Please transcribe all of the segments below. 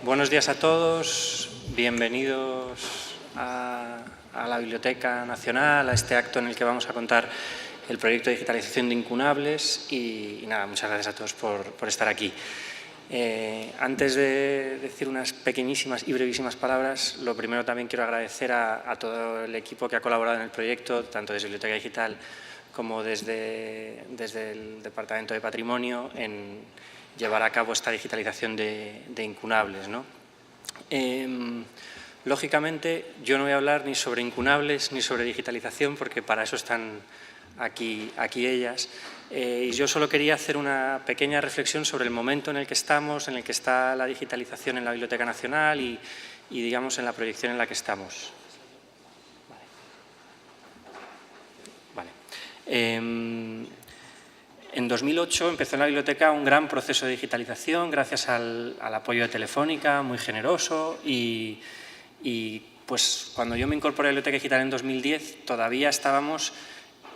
Buenos días a todos, bienvenidos a la Biblioteca Nacional, a este acto en el que vamos a contar el proyecto de digitalización de incunables y nada, muchas gracias a todos por estar aquí. Antes de decir unas pequeñísimas y brevísimas palabras, lo primero también quiero agradecer a todo el equipo que ha colaborado en el proyecto, tanto desde Biblioteca Digital como desde el Departamento de Patrimonio, en llevar a cabo esta digitalización de incunables, ¿no? Lógicamente, yo no voy a hablar ni sobre incunables ni sobre digitalización, porque para eso están aquí ellas. Y yo solo quería hacer una pequeña reflexión sobre el momento en el que estamos, en el que está la digitalización en la Biblioteca Nacional y digamos, en la proyección en la que estamos. Vale. En 2008 empezó en la biblioteca un gran proceso de digitalización gracias al apoyo de Telefónica, muy generoso, y pues cuando yo me incorporé a la Biblioteca Digital en 2010 todavía estábamos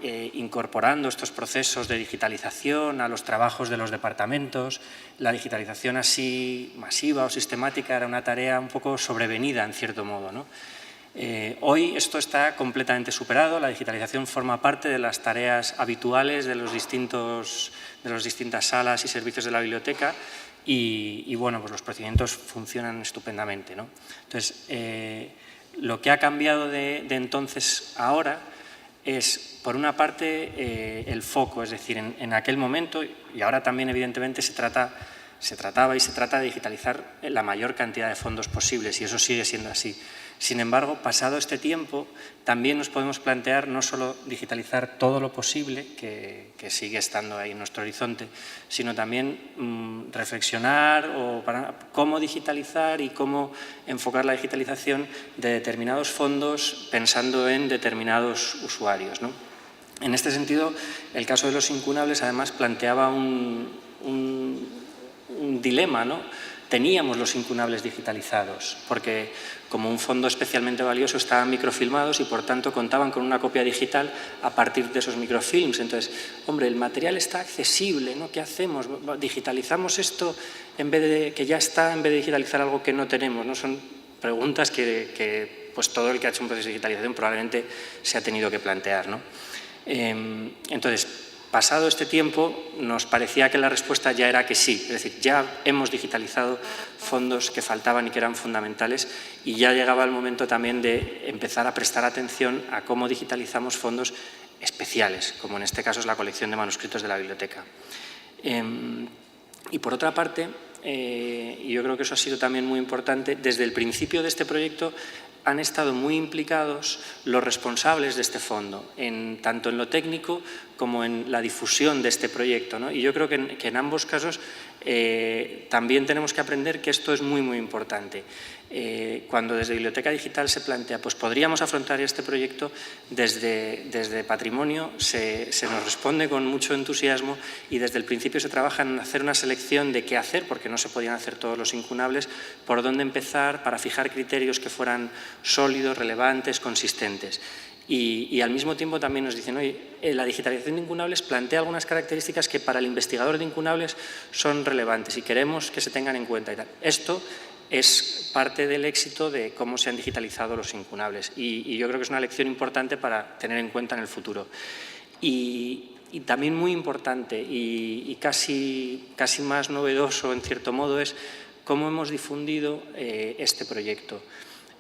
incorporando estos procesos de digitalización a los trabajos de los departamentos. La digitalización así masiva o sistemática era una tarea un poco sobrevenida en cierto modo, ¿no? Hoy esto está completamente superado, la digitalización forma parte de las tareas habituales de las distintas salas y servicios de la biblioteca y bueno, pues los procedimientos funcionan estupendamente, ¿no? Entonces, lo que ha cambiado de entonces a ahora es, por una parte, el foco, es decir, en aquel momento, y ahora también evidentemente se trata de digitalizar la mayor cantidad de fondos posibles, y eso sigue siendo así. Sin embargo, pasado este tiempo, también nos podemos plantear no solo digitalizar todo lo posible, que sigue estando ahí en nuestro horizonte, sino también reflexionar para cómo digitalizar y cómo enfocar la digitalización de determinados fondos pensando en determinados usuarios, ¿no? En este sentido, el caso de los incunables además planteaba un dilema, ¿no? Teníamos los incunables digitalizados, porque como un fondo especialmente valioso estaban microfilmados y por tanto contaban con una copia digital a partir de esos microfilms. Entonces, hombre, el material está accesible, ¿no? ¿Qué hacemos? ¿Digitalizamos esto en vez de que ya está, en vez de digitalizar algo que no tenemos, ¿no? Son preguntas que pues todo el que ha hecho un proceso de digitalización probablemente se ha tenido que plantear, ¿no? Entonces, pasado este tiempo, nos parecía que la respuesta ya era que sí, es decir, ya hemos digitalizado fondos que faltaban y que eran fundamentales y ya llegaba el momento también de empezar a prestar atención a cómo digitalizamos fondos especiales, como en este caso es la colección de manuscritos de la biblioteca. Y por otra parte, y yo creo que eso ha sido también muy importante, desde el principio de este proyecto han estado muy implicados los responsables de este fondo, tanto en lo técnico como en la difusión de este proyecto, ¿no? Y yo creo que en ambos casos también tenemos que aprender que esto es muy, muy importante. Cuando desde Biblioteca Digital se plantea, pues podríamos afrontar este proyecto desde Patrimonio, se nos responde con mucho entusiasmo y desde el principio se trabaja en hacer una selección de qué hacer, porque no se podían hacer todos los incunables, por dónde empezar para fijar criterios que fueran sólidos, relevantes, consistentes. Y al mismo tiempo también nos dicen, oye, la digitalización de incunables plantea algunas características que para el investigador de incunables son relevantes y queremos que se tengan en cuenta y tal. Esto es parte del éxito de cómo se han digitalizado los incunables y yo creo que es una lección importante para tener en cuenta en el futuro. Y también muy importante y casi más novedoso en cierto modo es cómo hemos difundido este proyecto.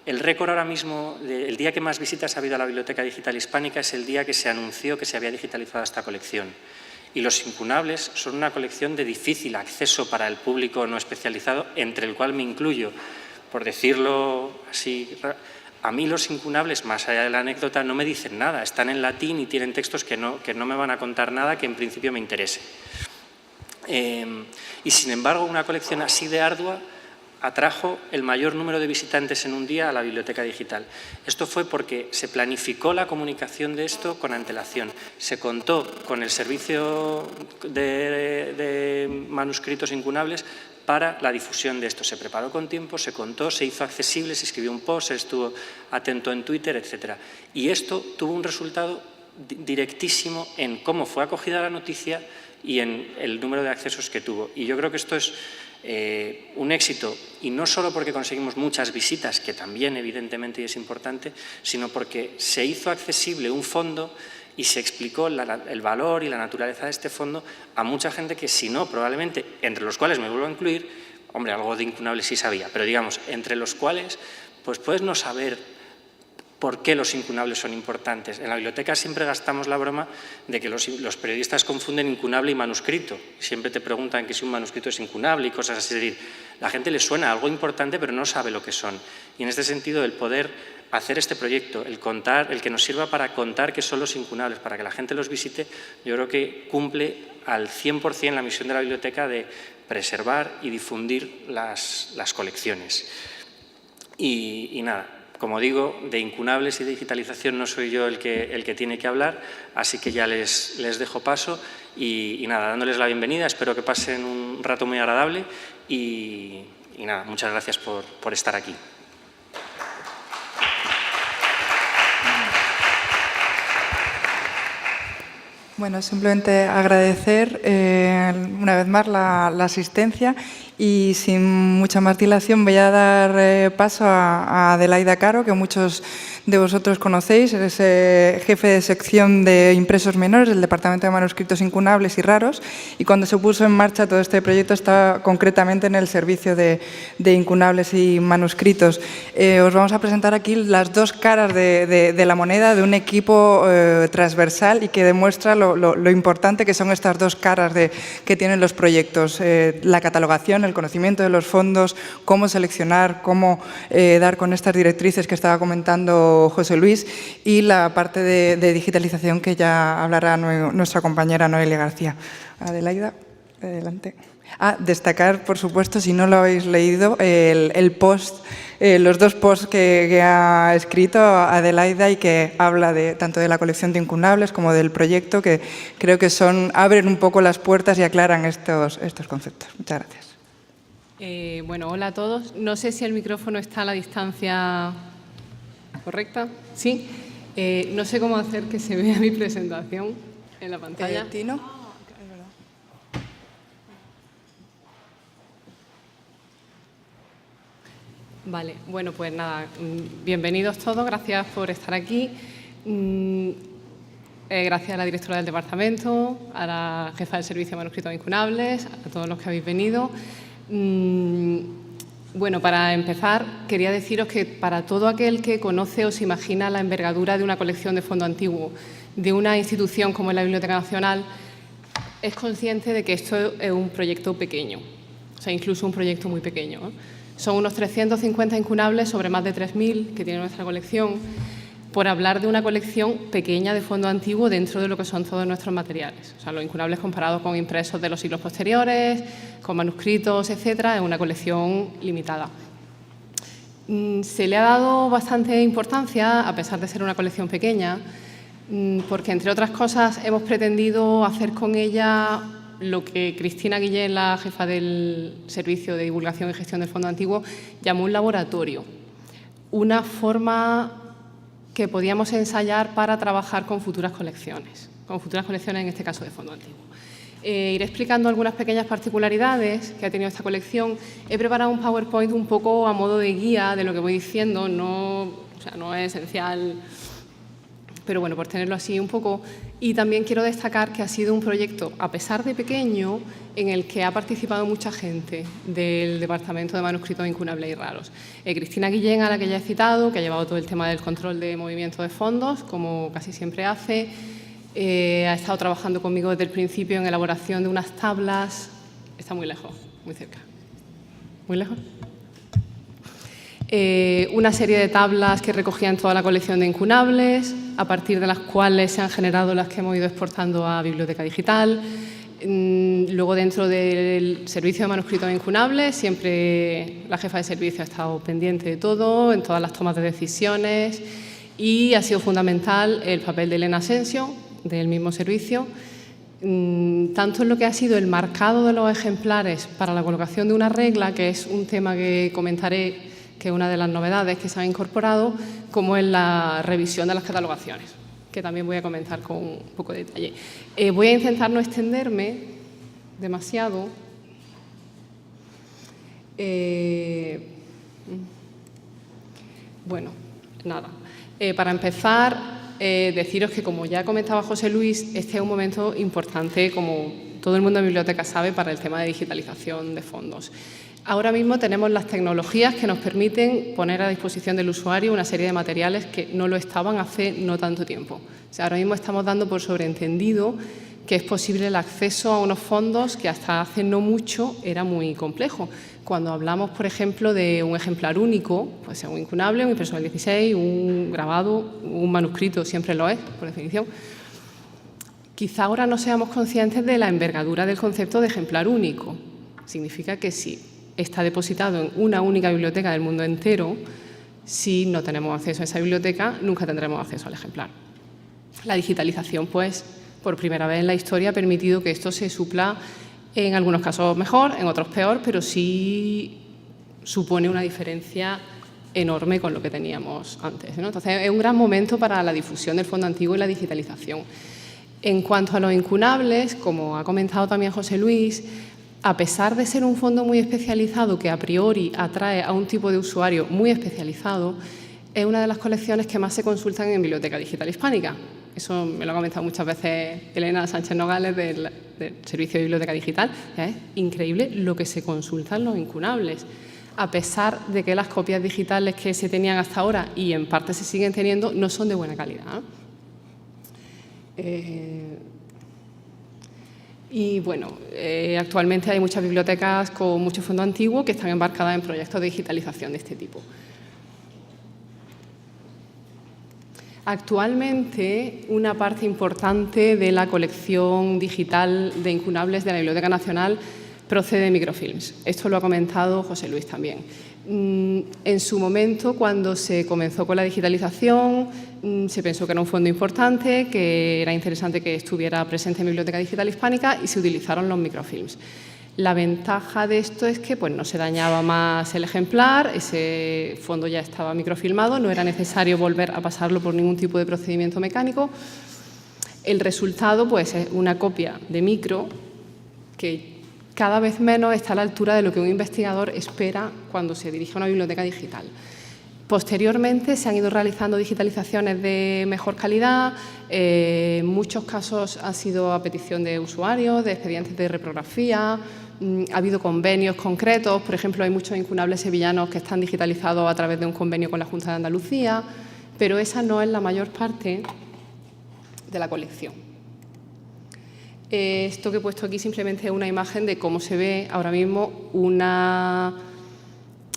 El récord ahora mismo, el día que más visitas ha habido a la Biblioteca Digital Hispánica es el día que se anunció que se había digitalizado esta colección. Y los incunables son una colección de difícil acceso para el público no especializado, entre el cual me incluyo. Por decirlo así, a mí los incunables, más allá de la anécdota, no me dicen nada. Están en latín y tienen textos que no me van a contar nada que en principio me interese. Y sin embargo, una colección así de ardua atrajo el mayor número de visitantes en un día a la Biblioteca Digital. Esto fue porque se planificó la comunicación de esto con antelación. Se contó con el servicio de manuscritos incunables para la difusión de esto. Se preparó con tiempo, se contó, se hizo accesible, se escribió un post, se estuvo atento en Twitter, etc. Y esto tuvo un resultado directísimo en cómo fue acogida la noticia y en el número de accesos que tuvo. Y yo creo que esto es un éxito, y no solo porque conseguimos muchas visitas, que también evidentemente es importante, sino porque se hizo accesible un fondo y se explicó el valor y la naturaleza de este fondo a mucha gente que, si no, probablemente, entre los cuales me vuelvo a incluir, hombre, algo de incunables sí sabía, pero digamos, entre los cuales, pues puedes no saber por qué los incunables son importantes. En la biblioteca siempre gastamos la broma de que los periodistas confunden incunable y manuscrito. Siempre te preguntan que si un manuscrito es incunable y cosas así. Es decir, la gente le suena algo importante, pero no sabe lo que son. Y en este sentido, el poder hacer este proyecto, el que nos sirva para contar qué son los incunables, para que la gente los visite, yo creo que cumple al 100% la misión de la biblioteca de preservar y difundir las colecciones. Y nada, como digo, de incunables y de digitalización no soy yo el que tiene que hablar, así que ya les dejo paso y nada, dándoles la bienvenida, espero que pasen un rato muy agradable y nada, muchas gracias por estar aquí. Bueno, simplemente agradecer una vez más la asistencia y sin mucha más dilación voy a dar paso a Adelaida Caro, que muchos de vosotros conocéis, es jefe de sección de impresos menores del Departamento de Manuscritos Incunables y Raros, y cuando se puso en marcha todo este proyecto estaba concretamente en el servicio de incunables y manuscritos. Os vamos a presentar aquí las dos caras de la moneda de un equipo transversal y que demuestra lo importante que son estas dos caras que tienen los proyectos, la catalogación, el conocimiento de los fondos, cómo seleccionar, cómo dar con estas directrices que estaba comentando José Luis, y la parte de digitalización que ya hablará nuestra compañera Noelia García. Adelaida, adelante. Destacar, por supuesto, si no lo habéis leído, el post, los dos posts que ha escrito Adelaida y que habla tanto de la colección de incunables como del proyecto, que creo que abren un poco las puertas y aclaran estos conceptos. Muchas gracias. Bueno, hola a todos. No sé si el micrófono está a la distancia correcta. ¿Sí? No sé cómo hacer que se vea mi presentación en la pantalla. Tino. Vale, bueno, pues nada, bienvenidos todos, gracias por estar aquí. Gracias a la directora del departamento, a la jefa del servicio de manuscritos incunables, a todos los que habéis venido. Bueno, para empezar, quería deciros que para todo aquel que conoce o se imagina la envergadura de una colección de fondo antiguo de una institución como es la Biblioteca Nacional, es consciente de que esto es un proyecto pequeño, o sea, incluso un proyecto muy pequeño, ¿no? Son unos 350 incunables sobre más de 3.000 que tiene nuestra colección, por hablar de una colección pequeña de fondo antiguo dentro de lo que son todos nuestros materiales. O sea, los incunables comparados con impresos de los siglos posteriores, con manuscritos, etcétera, es una colección limitada. Se le ha dado bastante importancia, a pesar de ser una colección pequeña, porque, entre otras cosas, hemos pretendido hacer con ella lo que Cristina Guillén, la jefa del Servicio de Divulgación y Gestión del Fondo Antiguo, llamó un laboratorio, una forma que podíamos ensayar para trabajar con futuras colecciones en este caso de fondo antiguo. Iré explicando algunas pequeñas particularidades que ha tenido esta colección. He preparado un PowerPoint un poco a modo de guía de lo que voy diciendo, no es esencial, pero bueno, por tenerlo así un poco. Y también quiero destacar que ha sido un proyecto, a pesar de pequeño, en el que ha participado mucha gente del Departamento de Manuscritos Incunables y Raros. Cristina Guillén, a la que ya he citado, que ha llevado todo el tema del control de movimiento de fondos, como casi siempre hace. Ha estado trabajando conmigo desde el principio en elaboración de unas tablas. Está muy lejos, muy cerca. ¿Muy lejos? Una serie de tablas que recogían toda la colección de incunables, a partir de las cuales se han generado las que hemos ido exportando a Biblioteca Digital. Luego, dentro del servicio de manuscritos incunables, siempre la jefa de servicio ha estado pendiente de todo, en todas las tomas de decisiones, y ha sido fundamental el papel de Elena Asensio, del mismo servicio, tanto en lo que ha sido el marcado de los ejemplares para la colocación de una regla, que es un tema que comentaré, que es una de las novedades que se han incorporado, como en la revisión de las catalogaciones, que también voy a comentar con un poco de detalle. Voy a intentar no extenderme demasiado, Bueno, nada. Para empezar, deciros que, como ya comentaba José Luis, este es un momento importante, como todo el mundo en biblioteca sabe, para el tema de digitalización de fondos. Ahora mismo tenemos las tecnologías que nos permiten poner a disposición del usuario una serie de materiales que no lo estaban hace no tanto tiempo. O sea, ahora mismo estamos dando por sobreentendido que es posible el acceso a unos fondos que hasta hace no mucho era muy complejo. Cuando hablamos, por ejemplo, de un ejemplar único, pues sea un incunable, un impreso del 16, un grabado, un manuscrito, siempre lo es, por definición. Quizá ahora no seamos conscientes de la envergadura del concepto de ejemplar único. Significa que si está depositado en una única biblioteca del mundo entero, si no tenemos acceso a esa biblioteca, nunca tendremos acceso al ejemplar. La digitalización, pues, por primera vez en la historia ha permitido que esto se supla, en algunos casos mejor, en otros peor, pero sí supone una diferencia enorme con lo que teníamos antes, ¿no? Entonces, es un gran momento para la difusión del fondo antiguo y la digitalización. En cuanto a los incunables, como ha comentado también José Luis, a pesar de ser un fondo muy especializado que a priori atrae a un tipo de usuario muy especializado, es una de las colecciones que más se consultan en Biblioteca Digital Hispánica. Eso me lo ha comentado muchas veces Elena Sánchez Nogales del Servicio de Biblioteca Digital. Es increíble lo que se consultan los incunables. A pesar de que las copias digitales que se tenían hasta ahora, y en parte se siguen teniendo, no son de buena calidad. Y bueno, actualmente hay muchas bibliotecas con mucho fondo antiguo que están embarcadas en proyectos de digitalización de este tipo. Actualmente, una parte importante de la colección digital de incunables de la Biblioteca Nacional procede de microfilms. Esto lo ha comentado José Luis también. En su momento, cuando se comenzó con la digitalización, se pensó que era un fondo importante, que era interesante que estuviera presente en Biblioteca Digital Hispánica y se utilizaron los microfilms. La ventaja de esto es que pues, no se dañaba más el ejemplar, ese fondo ya estaba microfilmado, no era necesario volver a pasarlo por ningún tipo de procedimiento mecánico. El resultado pues, es una copia de micro que cada vez menos está a la altura de lo que un investigador espera cuando se dirige a una biblioteca digital. Posteriormente se han ido realizando digitalizaciones de mejor calidad, en muchos casos ha sido a petición de usuarios, de expedientes de reprografía, ha habido convenios concretos, por ejemplo, hay muchos incunables sevillanos que están digitalizados a través de un convenio con la Junta de Andalucía, pero esa no es la mayor parte de la colección. Esto que he puesto aquí simplemente es una imagen de cómo se ve ahora mismo una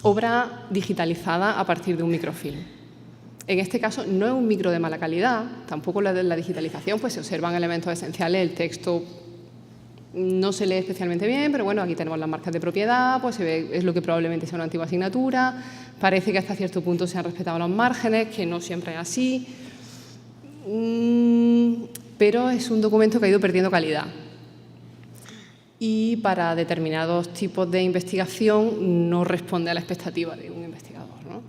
obra digitalizada a partir de un microfilm. En este caso no es un micro de mala calidad, tampoco la de la digitalización, pues se observan elementos esenciales, el texto no se lee especialmente bien, pero bueno, aquí tenemos las marcas de propiedad, pues se ve, es lo que probablemente sea una antigua asignatura, parece que hasta cierto punto se han respetado los márgenes, que no siempre es así, pero es un documento que ha ido perdiendo calidad. Y para determinados tipos de investigación no responde a la expectativa de un investigador, ¿no?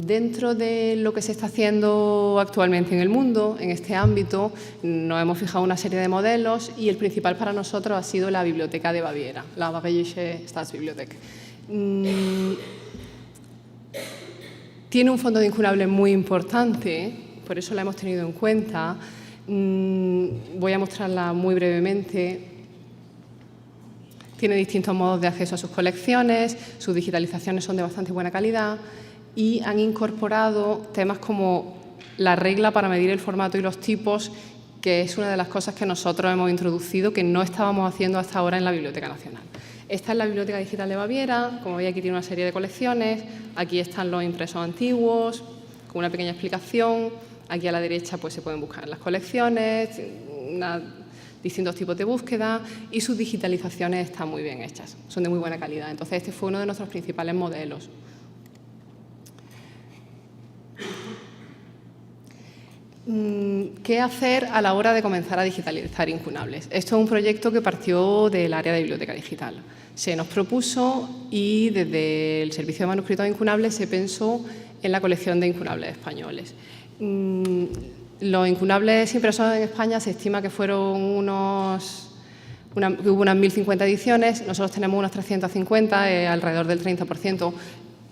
Dentro de lo que se está haciendo actualmente en el mundo, en este ámbito, nos hemos fijado una serie de modelos y el principal para nosotros ha sido la Biblioteca de Baviera, la Bayerische Staatsbibliothek. Tiene un fondo de incunables muy importante, por eso la hemos tenido en cuenta. Voy a mostrarla muy brevemente. Tiene distintos modos de acceso a sus colecciones, sus digitalizaciones son de bastante buena calidad y han incorporado temas como la regla para medir el formato y los tipos, que es una de las cosas que nosotros hemos introducido que no estábamos haciendo hasta ahora en la Biblioteca Nacional. Esta es la Biblioteca Digital de Baviera, como veis aquí tiene una serie de colecciones, aquí están los impresos antiguos, con una pequeña explicación, aquí a la derecha pues, se pueden buscar las colecciones, distintos tipos de búsqueda y sus digitalizaciones están muy bien hechas, son de muy buena calidad. Entonces, este fue uno de nuestros principales modelos. ¿Qué hacer a la hora de comenzar a digitalizar incunables? Esto es un proyecto que partió del área de biblioteca digital. Se nos propuso y desde el Servicio de Manuscritos Incunables se pensó en la colección de incunables españoles. Los incunables impresos en España se estima que fueron unos hubo unas 1.050 ediciones, nosotros tenemos unas 350, alrededor del 30%,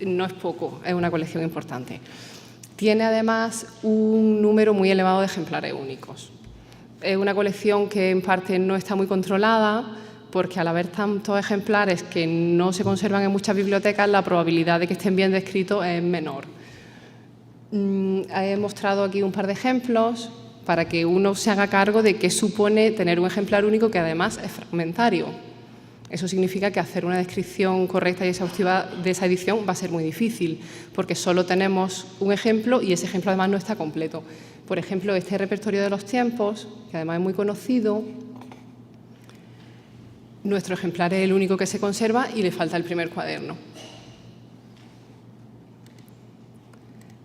no es poco, es una colección importante. Tiene además un número muy elevado de ejemplares únicos. Es una colección que en parte no está muy controlada, porque al haber tantos ejemplares que no se conservan en muchas bibliotecas, la probabilidad de que estén bien descritos es menor. He mostrado aquí un par de ejemplos para que uno se haga cargo de qué supone tener un ejemplar único que además es fragmentario. Eso significa que hacer una descripción correcta y exhaustiva de esa edición va a ser muy difícil, porque solo tenemos un ejemplo y ese ejemplo además no está completo. Por ejemplo, este repertorio de los tiempos, que además es muy conocido, nuestro ejemplar es el único que se conserva y le falta el primer cuaderno.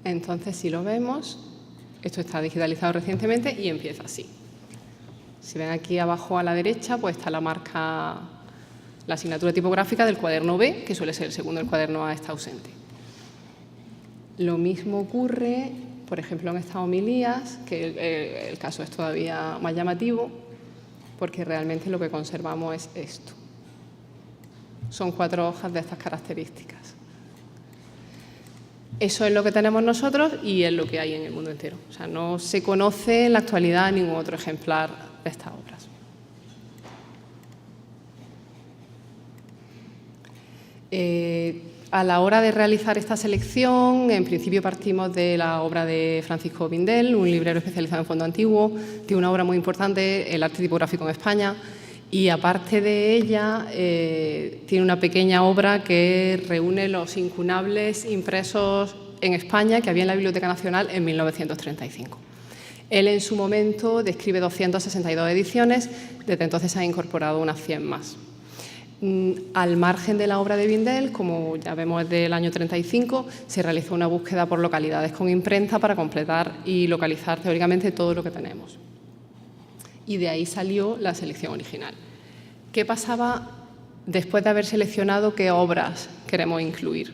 Entonces, si lo vemos, esto está digitalizado recientemente y empieza así. Si ven aquí abajo a la derecha, pues está la marca, la asignatura tipográfica del cuaderno B, que suele ser el segundo, el cuaderno A está ausente. Lo mismo ocurre, por ejemplo, en estas homilías, que el caso es todavía más llamativo, porque realmente lo que conservamos es esto. Son 4 hojas de estas características. Eso es lo que tenemos nosotros y es lo que hay en el mundo entero. O sea, no se conoce en la actualidad ningún otro ejemplar de estas obras. A la hora de realizar esta selección, en principio partimos de la obra de Francisco Bindel, un librero especializado en fondo antiguo, tiene una obra muy importante, el arte tipográfico en España, y aparte de ella tiene una pequeña obra que reúne los incunables impresos en España que había en la Biblioteca Nacional en 1935. Él en su momento describe 262 ediciones, desde entonces ha incorporado unas 100 más. Al margen de la obra de Bindel, como ya vemos desde el año 35, se realizó una búsqueda por localidades con imprenta para completar y localizar teóricamente todo lo que tenemos. Y de ahí salió la selección original. ¿Qué pasaba después de haber seleccionado qué obras queremos incluir?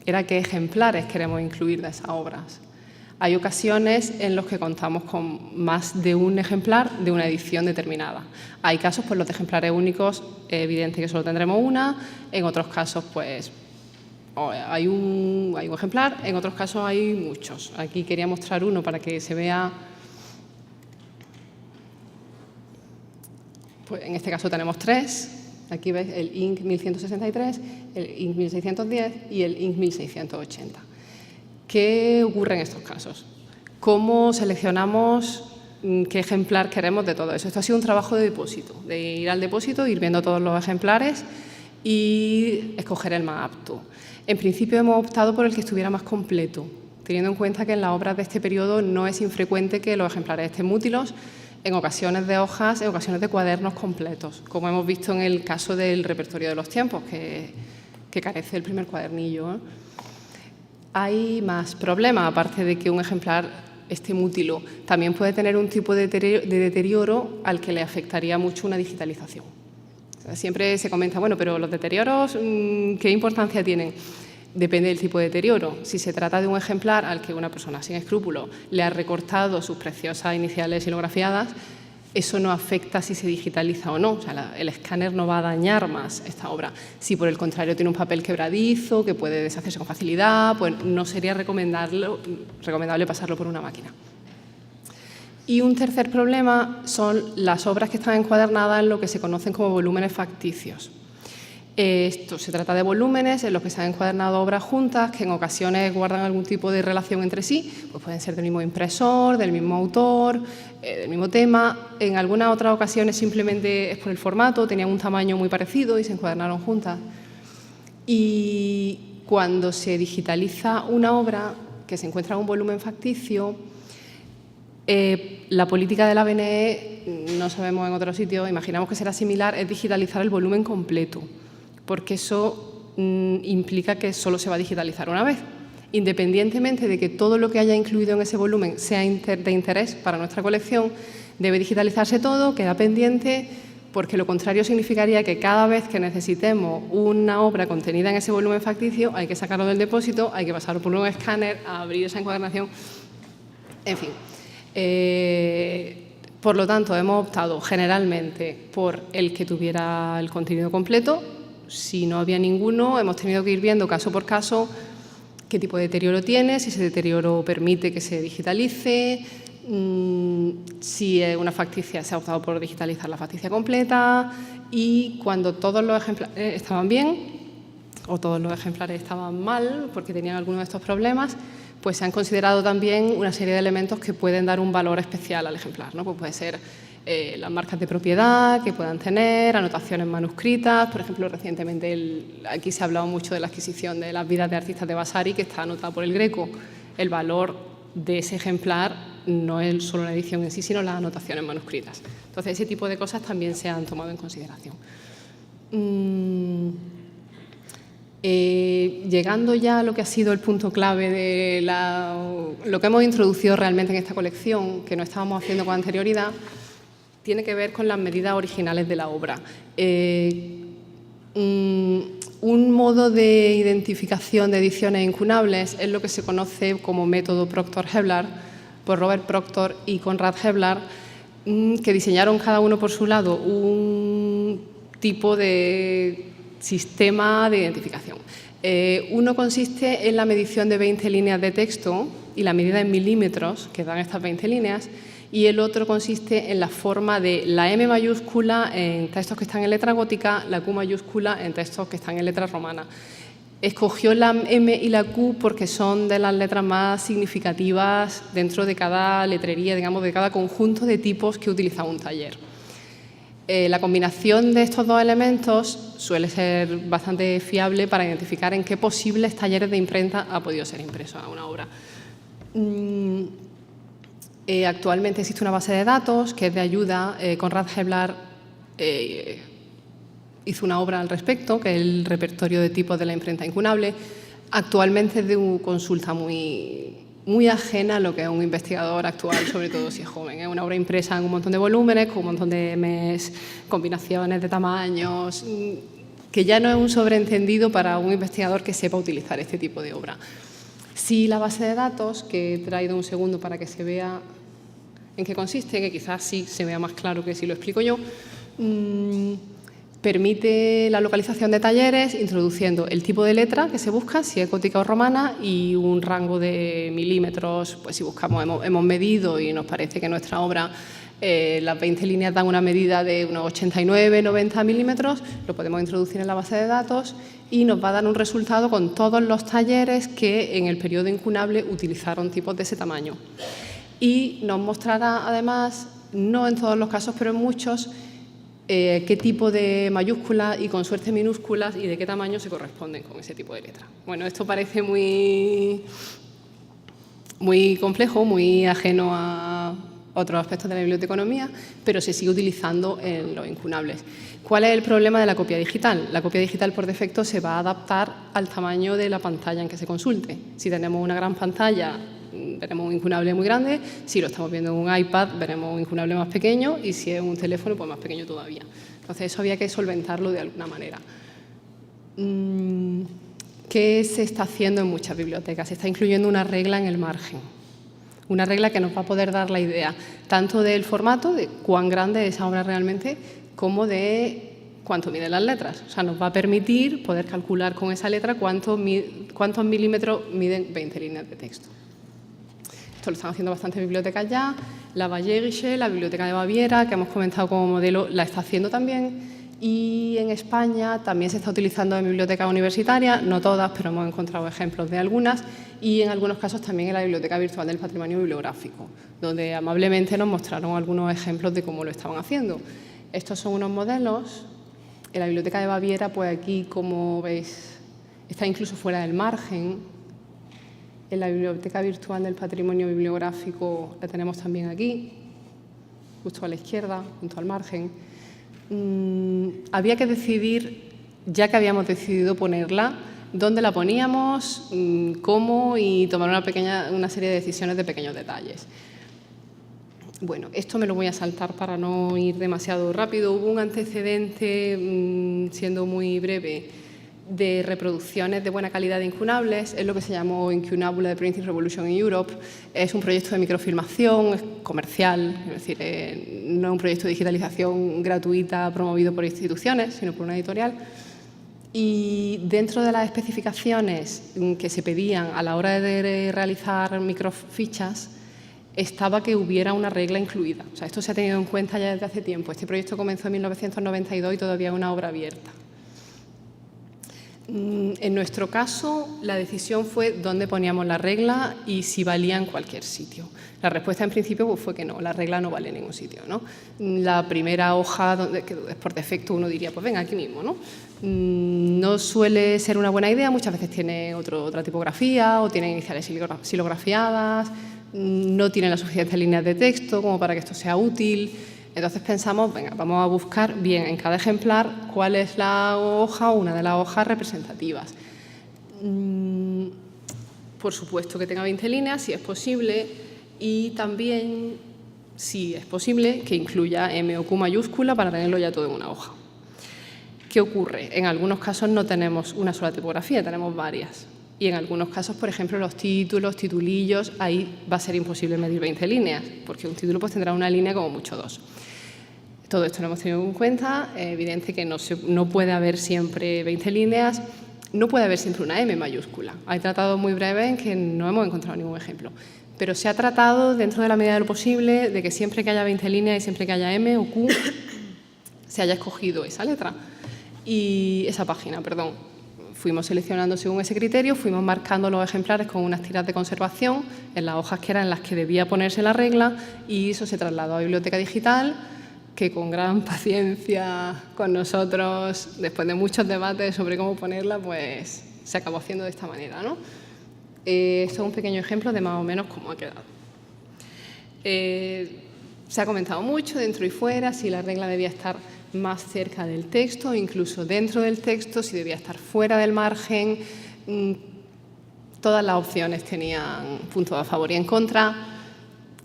Era qué ejemplares queremos incluir de esas obras. Hay ocasiones en las que contamos con más de un ejemplar de una edición determinada. Hay casos, pues los de ejemplares únicos, es evidente que solo tendremos una, en otros casos, pues hay un ejemplar, en otros casos hay muchos. Aquí quería mostrar uno para que se vea. Pues en este caso tenemos 3. Aquí ves el INC 1163, el INC 1610 y el INC 1680. ¿Qué ocurre en estos casos? ¿Cómo seleccionamos qué ejemplar queremos de todo eso? Esto ha sido un trabajo de depósito, de ir al depósito, ir viendo todos los ejemplares y escoger el más apto. En principio hemos optado por el que estuviera más completo, teniendo en cuenta que en las obras de este periodo no es infrecuente que los ejemplares estén mútilos, en ocasiones de hojas, en ocasiones de cuadernos completos, como hemos visto en el caso del repertorio de los tiempos, que carece del primer cuadernillo. Hay más problemas, aparte de que un ejemplar esté mútilo. También puede tener un tipo de deterioro al que le afectaría mucho una digitalización. O sea, siempre se comenta, bueno, pero los deterioros, ¿qué importancia tienen? Depende del tipo de deterioro. Si se trata de un ejemplar al que una persona sin escrúpulos le ha recortado sus preciosas iniciales silografiadas, eso no afecta si se digitaliza o no. O sea, el escáner no va a dañar más esta obra. Si por el contrario tiene un papel quebradizo que puede deshacerse con facilidad, pues no sería recomendable pasarlo por una máquina. Y un tercer problema son las obras que están encuadernadas en lo que se conocen como volúmenes facticios. Esto se trata de volúmenes en los que se han encuadernado obras juntas que en ocasiones guardan algún tipo de relación entre sí, pues pueden ser del mismo impresor, del mismo autor, del mismo tema. En algunas otras ocasiones simplemente es por el formato, tenían un tamaño muy parecido y se encuadernaron juntas. Y cuando se digitaliza una obra que se encuentra en un volumen facticio, la política de la BNE, no sabemos en otros sitios, imaginamos que será similar, es digitalizar el volumen completo, porque eso implica que solo se va a digitalizar una vez. Independientemente de que todo lo que haya incluido en ese volumen sea de interés para nuestra colección, debe digitalizarse todo, queda pendiente, porque lo contrario significaría que cada vez que necesitemos una obra contenida en ese volumen facticio, hay que sacarlo del depósito, hay que pasarlo por un escáner, abrir esa encuadernación, en fin. Por lo tanto, hemos optado generalmente por el que tuviera el contenido completo. Si no había ninguno, hemos tenido que ir viendo caso por caso qué tipo de deterioro tiene, si ese deterioro permite que se digitalice, si es una facticia, se ha optado por digitalizar la facticia completa, y cuando todos los ejemplares estaban bien o todos los ejemplares estaban mal porque tenían alguno de estos problemas, pues se han considerado también una serie de elementos que pueden dar un valor especial al ejemplar, ¿no? Pues puede ser las marcas de propiedad que puedan tener, anotaciones manuscritas. Por ejemplo, recientemente aquí se ha hablado mucho de la adquisición de las vidas de artistas de Vasari, que está anotada por el Greco. El valor de ese ejemplar no es solo la edición en sí, sino las anotaciones manuscritas. Entonces, ese tipo de cosas también se han tomado en consideración. Llegando ya a lo que ha sido el punto clave de lo que hemos introducido realmente en esta colección, que no estábamos haciendo con anterioridad, tiene que ver con las medidas originales de la obra. Un modo de identificación de ediciones incunables es lo que se conoce como método Proctor-Heblar, por Robert Proctor y Conrad Heblar, que diseñaron cada uno por su lado un tipo de sistema de identificación. Uno consiste en la medición de 20 líneas de texto y la medida en milímetros que dan estas 20 líneas, y el otro consiste en la forma de la M mayúscula en textos que están en letra gótica, la Q mayúscula en textos que están en letra romana. Escogió la M y la Q porque son de las letras más significativas dentro de cada letrería, digamos, de cada conjunto de tipos que utiliza un taller. La combinación de estos dos elementos suele ser bastante fiable para identificar en qué posibles talleres de imprenta ha podido ser impresa una obra. Actualmente existe una base de datos que es de ayuda. Conrad Heblar hizo una obra al respecto, que es el repertorio de tipos de la imprenta incunable. Actualmente es de una consulta muy ajena a lo que es un investigador actual, sobre todo si es joven. Es una obra impresa en un montón de volúmenes, con un montón de Ms, combinaciones de tamaños, que ya no es un sobreentendido para un investigador que sepa utilizar este tipo de obra. Si la base de datos, que he traído un segundo para que se vea en qué consiste, que quizás sí se vea más claro que si lo explico yo, permite la localización de talleres introduciendo el tipo de letra que se busca, si es gótica o romana, y un rango de milímetros. Pues si buscamos, hemos medido y nos parece que nuestra obra, las 20 líneas dan una medida de unos 89-90 milímetros, lo podemos introducir en la base de datos y nos va a dar un resultado con todos los talleres que en el periodo incunable utilizaron tipos de ese tamaño. Y nos mostrará además, no en todos los casos, pero en muchos, qué tipo de mayúsculas y con suerte minúsculas y de qué tamaño se corresponden con ese tipo de letra. Bueno, esto parece muy complejo, muy ajeno a otros aspectos de la biblioteconomía, pero se sigue utilizando en los incunables. ¿Cuál es el problema de la copia digital? La copia digital por defecto se va a adaptar al tamaño de la pantalla en que se consulte. Si tenemos una gran pantalla, veremos un incunable muy grande. Si lo estamos viendo en un iPad, veremos un incunable más pequeño, y si es un teléfono, pues más pequeño todavía. Entonces, eso había que solventarlo de alguna manera. ¿Qué se está haciendo en muchas bibliotecas? Se está incluyendo una regla en el margen. Una regla que nos va a poder dar la idea tanto del formato, de cuán grande es esa obra realmente, como de cuánto miden las letras. O sea, nos va a permitir poder calcular con esa letra cuántos milímetros miden 20 líneas de texto. Esto lo están haciendo bastantes bibliotecas ya. La Bayerische, la Biblioteca de Baviera, que hemos comentado como modelo, la está haciendo también. Y en España también se está utilizando en bibliotecas universitarias, no todas, pero hemos encontrado ejemplos de algunas, y en algunos casos también en la Biblioteca Virtual del Patrimonio Bibliográfico, donde amablemente nos mostraron algunos ejemplos de cómo lo estaban haciendo. Estos son unos modelos. En la Biblioteca de Baviera, pues aquí, como veis, está incluso fuera del margen. En la Biblioteca Virtual del Patrimonio Bibliográfico la tenemos también aquí, justo a la izquierda, junto al margen. Había que decidir, ya que habíamos decidido ponerla, dónde la poníamos, cómo, y tomar una serie de decisiones de pequeños detalles. Bueno, esto me lo voy a saltar para no ir demasiado rápido. Hubo un antecedente, siendo muy breve, de reproducciones de buena calidad de incunables. Es lo que se llamó Incunable Printing Revolution in Europe. Es un proyecto de microfilmación, es comercial, es decir, no es un proyecto de digitalización gratuita promovido por instituciones, sino por una editorial. Y dentro de las especificaciones que se pedían a la hora de realizar microfichas, estaba que hubiera una regla incluida. O sea, esto se ha tenido en cuenta ya desde hace tiempo. Este proyecto comenzó en 1992 y todavía es una obra abierta. En nuestro caso, la decisión fue dónde poníamos la regla y si valía en cualquier sitio. La respuesta en principio pues, fue que no, la regla no vale en ningún sitio, ¿no? La primera hoja, que por defecto uno diría, pues venga, aquí mismo, ¿no? No suele ser una buena idea, muchas veces tiene otra tipografía o tiene iniciales silografiadas, no tiene las suficientes líneas de texto como para que esto sea útil. Entonces pensamos, venga, vamos a buscar bien en cada ejemplar cuál es la hoja o una de las hojas representativas. Por supuesto que tenga 20 líneas, si es posible, y también, si es posible, que incluya M o Q mayúscula para tenerlo ya todo en una hoja. ¿Qué ocurre? En algunos casos no tenemos una sola tipografía, tenemos varias. Y en algunos casos, por ejemplo, los títulos, titulillos, ahí va a ser imposible medir 20 líneas, porque un título pues, tendrá una línea como mucho 2. Todo esto lo hemos tenido en cuenta, es evidente que no puede haber siempre 20 líneas, no puede haber siempre una M mayúscula. Hay tratados muy breves en que no hemos encontrado ningún ejemplo, pero se ha tratado dentro de la medida de lo posible de que siempre que haya 20 líneas y siempre que haya M o Q se haya escogido esa letra y esa página, perdón. Fuimos seleccionando según ese criterio, fuimos marcando los ejemplares con unas tiras de conservación en las hojas que eran las que debía ponerse la regla y eso se trasladó a Biblioteca Digital, que con gran paciencia con nosotros, después de muchos debates sobre cómo ponerla, pues se acabó haciendo de esta manera, ¿no? Esto es un pequeño ejemplo de más o menos cómo ha quedado. Se ha comentado mucho dentro y fuera si la regla debía estar más cerca del texto o incluso dentro del texto, si debía estar fuera del margen. Todas las opciones tenían puntos a favor y en contra.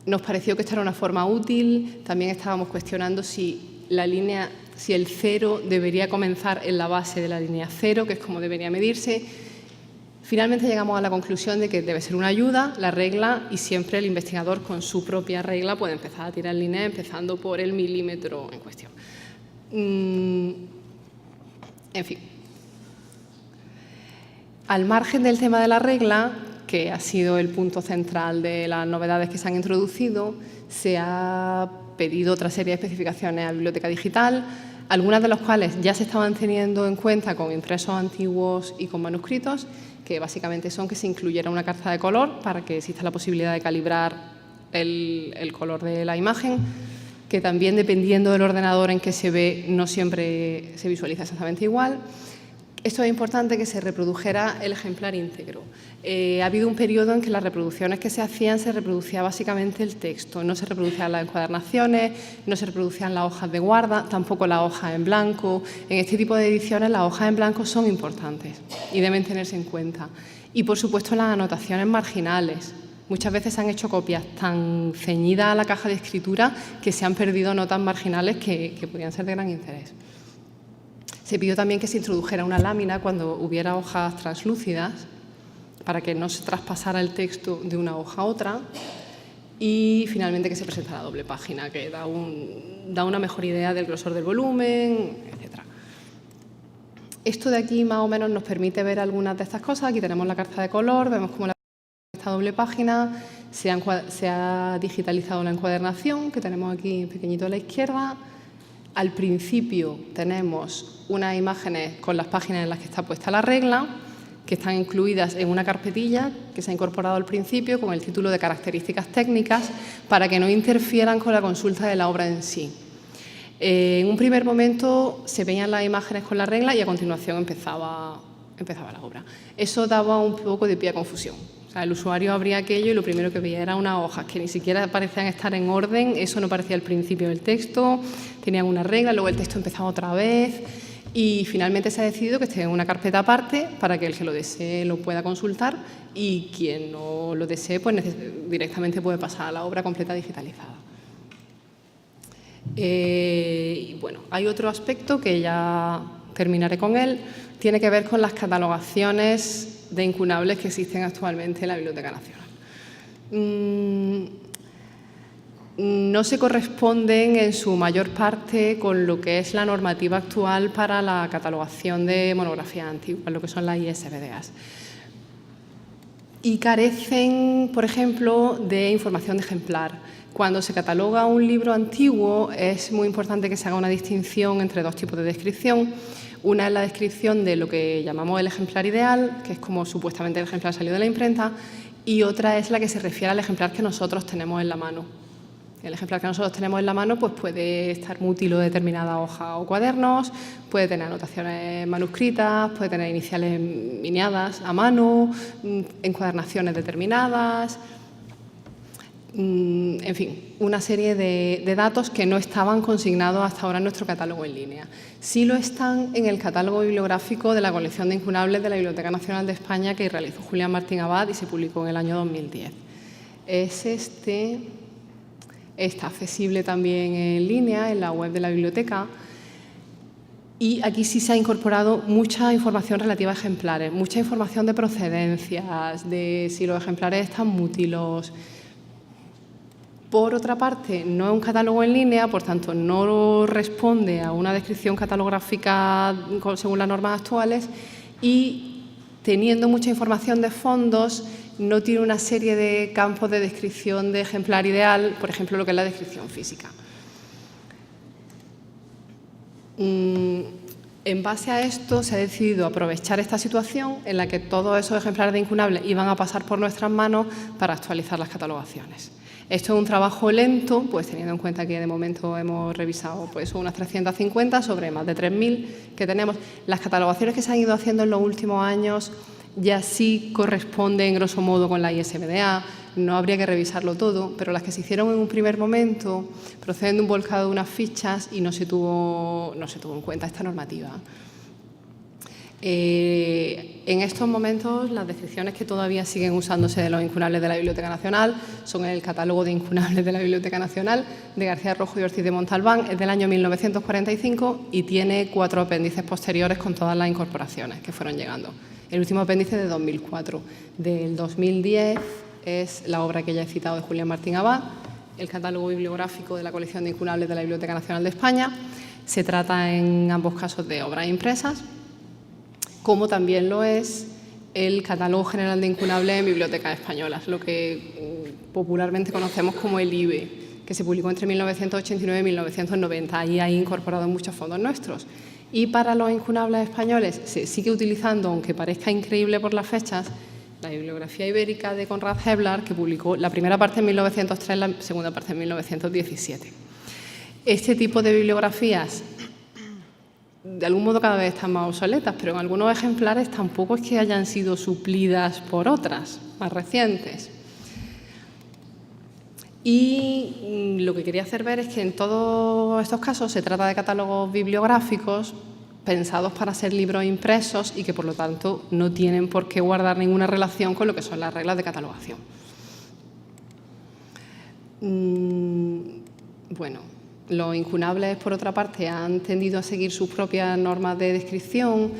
Nos pareció que esta era una forma útil. También estábamos cuestionando si el 0 debería comenzar en la base de la línea 0, que es como debería medirse. Finalmente llegamos a la conclusión de que debe ser una ayuda, la regla, y siempre el investigador con su propia regla puede empezar a tirar líneas empezando por el milímetro en cuestión. En fin. Al margen del tema de la regla, que ha sido el punto central de las novedades que se han introducido, se ha pedido otra serie de especificaciones a Biblioteca Digital, algunas de las cuales ya se estaban teniendo en cuenta con impresos antiguos y con manuscritos, que básicamente son que se incluyera una carta de color para que exista la posibilidad de calibrar el color de la imagen, que también dependiendo del ordenador en que se ve no siempre se visualiza exactamente igual. Esto es importante, que se reprodujera el ejemplar íntegro. Ha habido un periodo en que las reproducciones que se hacían se reproducía básicamente el texto, no se reproducían las encuadernaciones, no se reproducían las hojas de guarda, tampoco las hojas en blanco. En este tipo de ediciones las hojas en blanco son importantes y deben tenerse en cuenta. Y, por supuesto, las anotaciones marginales. Muchas veces se han hecho copias tan ceñidas a la caja de escritura que se han perdido notas marginales que podían ser de gran interés. Se pidió también que se introdujera una lámina cuando hubiera hojas translúcidas para que no se traspasara el texto de una hoja a otra y finalmente que se presentara doble página, que da una mejor idea del grosor del volumen, etc. Esto de aquí más o menos nos permite ver algunas de estas cosas. Aquí tenemos la carta de color, vemos cómo esta doble página se ha digitalizado la encuadernación, que tenemos aquí pequeñito a la izquierda. Al principio tenemos unas imágenes con las páginas en las que está puesta la regla, que están incluidas en una carpetilla que se ha incorporado al principio con el título de características técnicas para que no interfieran con la consulta de la obra en sí. En un primer momento se veían las imágenes con la regla y a continuación empezaba la obra. Eso daba un poco de pie a confusión. O sea, el usuario abría aquello y lo primero que veía eran unas hojas que ni siquiera parecían estar en orden, eso no parecía el principio del texto, tenían una regla, luego el texto empezaba otra vez y finalmente se ha decidido que esté en una carpeta aparte para que el que lo desee lo pueda consultar y quien no lo desee pues directamente puede pasar a la obra completa digitalizada. Y bueno, hay otro aspecto que ya terminaré con él, tiene que ver con las catalogaciones de incunables que existen actualmente en la Biblioteca Nacional. No se corresponden en su mayor parte con lo que es la normativa actual para la catalogación de monografías antiguas, lo que son las ISBDAs. Y carecen, por ejemplo, de información de ejemplar. Cuando se cataloga un libro antiguo es muy importante que se haga una distinción entre dos tipos de descripción. Una es la descripción de lo que llamamos el ejemplar ideal, que es como supuestamente el ejemplar salió de la imprenta, y otra es la que se refiere al ejemplar que nosotros tenemos en la mano. El ejemplar que nosotros tenemos en la mano pues puede estar muy útil de determinada hoja o cuadernos, puede tener anotaciones manuscritas, puede tener iniciales miniadas a mano, encuadernaciones determinadas, en fin, una serie de datos que no estaban consignados hasta ahora en nuestro catálogo en línea. Sí lo están en el catálogo bibliográfico de la colección de incunables de la Biblioteca Nacional de España que realizó Julián Martín Abad y se publicó en el año 2010. Es está accesible también en línea en la web de la biblioteca y aquí sí se ha incorporado mucha información relativa a ejemplares, mucha información de procedencias, de si los ejemplares están mútilos. Por otra parte, no es un catálogo en línea, por tanto no responde a una descripción catalográfica según las normas actuales y teniendo mucha información de fondos no tiene una serie de campos de descripción de ejemplar ideal, por ejemplo, lo que es la descripción física. En base a esto se ha decidido aprovechar esta situación en la que todos esos ejemplares de incunables iban a pasar por nuestras manos para actualizar las catalogaciones. Esto es un trabajo lento, pues teniendo en cuenta que de momento hemos revisado pues, unas 350 sobre más de 3.000 que tenemos. Las catalogaciones que se han ido haciendo en los últimos años ya sí corresponden grosso modo con la ISBDA, no habría que revisarlo todo, pero las que se hicieron en un primer momento proceden de un volcado de unas fichas y no se tuvo en cuenta esta normativa. En estos momentos las descripciones que todavía siguen usándose de los incunables de la Biblioteca Nacional son el catálogo de incunables de la Biblioteca Nacional de García Rojo y Ortiz de Montalbán, es del año 1945 y tiene 4 apéndices posteriores con todas las incorporaciones que fueron llegando. El último apéndice de 2004. Del 2010 es la obra que ya he citado de Julián Martín Abad, el catálogo bibliográfico de la colección de incunables de la Biblioteca Nacional de España. Se trata en ambos casos de obras impresas, como también lo es el catálogo general de incunables en bibliotecas españolas, lo que popularmente conocemos como el IBE, que se publicó entre 1989 y 1990. Ahí hay incorporado muchos fondos nuestros. Y para los incunables españoles se sigue utilizando, aunque parezca increíble por las fechas, la bibliografía ibérica de Conrad Heblar, que publicó la primera parte en 1903, la segunda parte en 1917. Este tipo de bibliografías, de algún modo cada vez están más obsoletas, pero en algunos ejemplares tampoco es que hayan sido suplidas por otras, más recientes. Y lo que quería hacer ver es que en todos estos casos se trata de catálogos bibliográficos pensados para ser libros impresos y que, por lo tanto, no tienen por qué guardar ninguna relación con lo que son las reglas de catalogación. Bueno, los incunables, por otra parte, han tendido a seguir sus propias normas de descripción.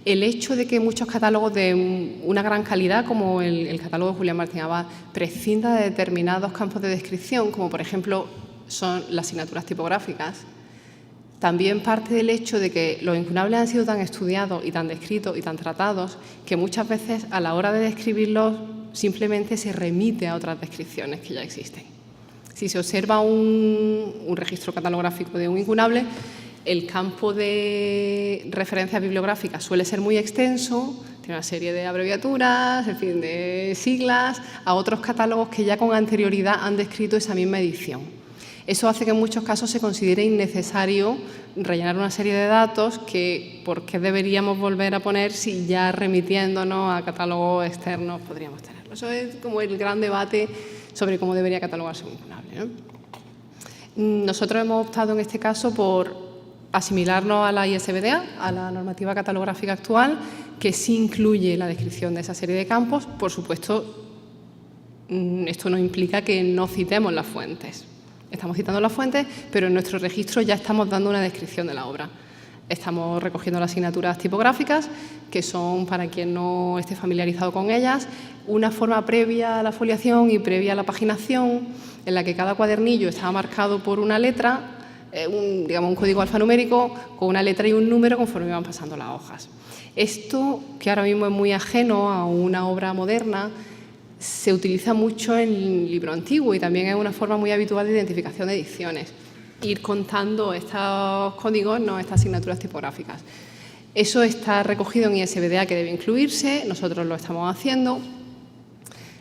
El hecho de que muchos catálogos de una gran calidad, como el catálogo de Julián Martín Abad, prescinda de determinados campos de descripción, como por ejemplo son las asignaturas tipográficas, también parte del hecho de que los incunables han sido tan estudiados y tan descritos y tan tratados que muchas veces a la hora de describirlos simplemente se remite a otras descripciones que ya existen. Si se observa un registro catalográfico de un incunable, el campo de referencias bibliográficas suele ser muy extenso, tiene una serie de abreviaturas, en fin, de siglas, a otros catálogos que ya con anterioridad han descrito esa misma edición. Eso hace que en muchos casos se considere innecesario rellenar una serie de datos que ¿por qué deberíamos volver a poner si ya remitiéndonos a catálogos externos podríamos tenerlo? Eso es como el gran debate sobre cómo debería catalogarse un incunable, ¿no? Nosotros hemos optado en este caso por asimilarnos a la ISBDA, a la normativa catalográfica actual, que sí incluye la descripción de esa serie de campos. Por supuesto, esto no implica que no citemos las fuentes. Estamos citando las fuentes, pero en nuestro registro ya estamos dando una descripción de la obra. Estamos recogiendo las asignaturas tipográficas, que son, para quien no esté familiarizado con ellas, una forma previa a la foliación y previa a la paginación, en la que cada cuadernillo está marcado por una letra, digamos un código alfanumérico con una letra y un número conforme van pasando las hojas. Esto, que ahora mismo es muy ajeno a una obra moderna, se utiliza mucho en el libro antiguo y también es una forma muy habitual de identificación de ediciones. Ir contando estos códigos, no estas asignaturas tipográficas. Eso está recogido en ISBDA, que debe incluirse, nosotros lo estamos haciendo.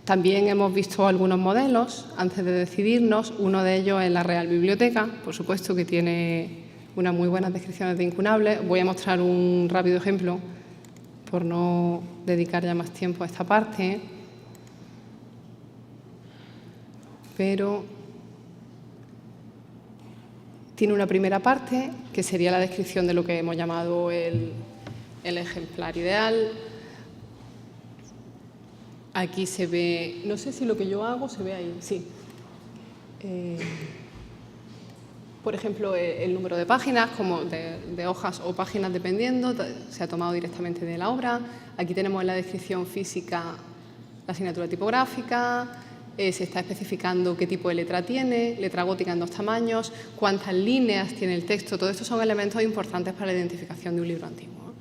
También hemos visto algunos modelos antes de decidirnos, uno de ellos es la Real Biblioteca, por supuesto que tiene unas muy buenas descripciones de incunables. Voy a mostrar un rápido ejemplo por no dedicar ya más tiempo a esta parte, pero tiene una primera parte, que sería la descripción de lo que hemos llamado el ejemplar ideal. Aquí se ve, no sé si lo que yo hago se ve ahí, sí. Por ejemplo, el número de páginas, como de hojas o páginas dependiendo, se ha tomado directamente de la obra. Aquí tenemos en la descripción física la asignatura tipográfica. Se está especificando qué tipo de letra tiene, letra gótica en 2 tamaños, cuántas líneas tiene el texto. Todo esto son elementos importantes para la identificación de un libro antiguo.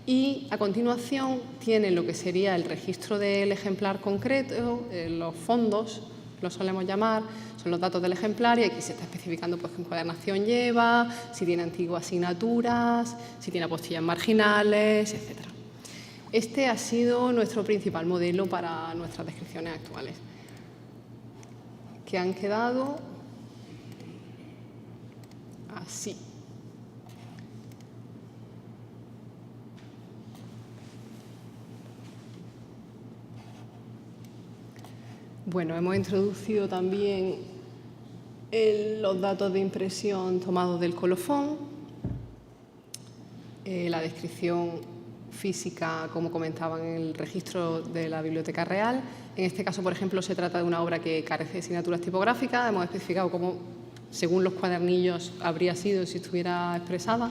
Y a continuación tiene lo que sería el registro del ejemplar concreto, los fondos, lo solemos llamar, son los datos del ejemplar y aquí se está especificando pues, qué encuadernación lleva, si tiene antiguas asignaturas, si tiene apostillas marginales, etc. Este ha sido nuestro principal modelo para nuestras descripciones actuales, que han quedado así. Bueno, hemos introducido también los datos de impresión tomados del colofón, la descripción física, como comentaba, en el registro de la Biblioteca Real. En este caso, por ejemplo, se trata de una obra que carece de asignaturas tipográficas. Hemos especificado cómo, según los cuadernillos, habría sido si estuviera expresada.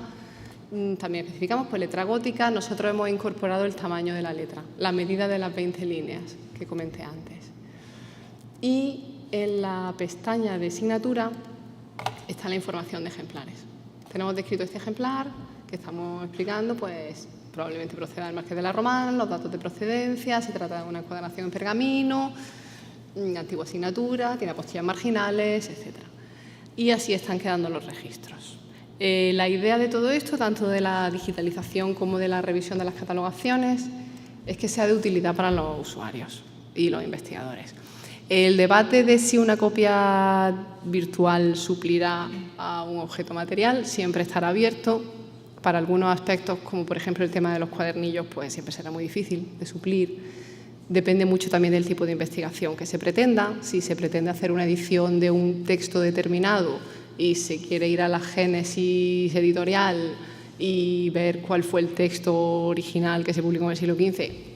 También especificamos pues, letra gótica. Nosotros hemos incorporado el tamaño de la letra, la medida de las 20 líneas que comenté antes. Y en la pestaña de asignatura está la información de ejemplares. Tenemos descrito este ejemplar que estamos explicando, pues probablemente proceda del Marqués de la Romana, los datos de procedencia, se trata de una encuadernación en pergamino, antigua asignatura, tiene apostillas marginales, etc. Y así están quedando los registros. La idea de todo esto, tanto de la digitalización como de la revisión de las catalogaciones, es que sea de utilidad para los usuarios y los investigadores. El debate de si una copia virtual suplirá a un objeto material siempre estará abierto. Para algunos aspectos, como por ejemplo el tema de los cuadernillos, pues siempre será muy difícil de suplir. Depende mucho también del tipo de investigación que se pretenda. Si se pretende hacer una edición de un texto determinado y se quiere ir a la génesis editorial y ver cuál fue el texto original que se publicó en el siglo XV,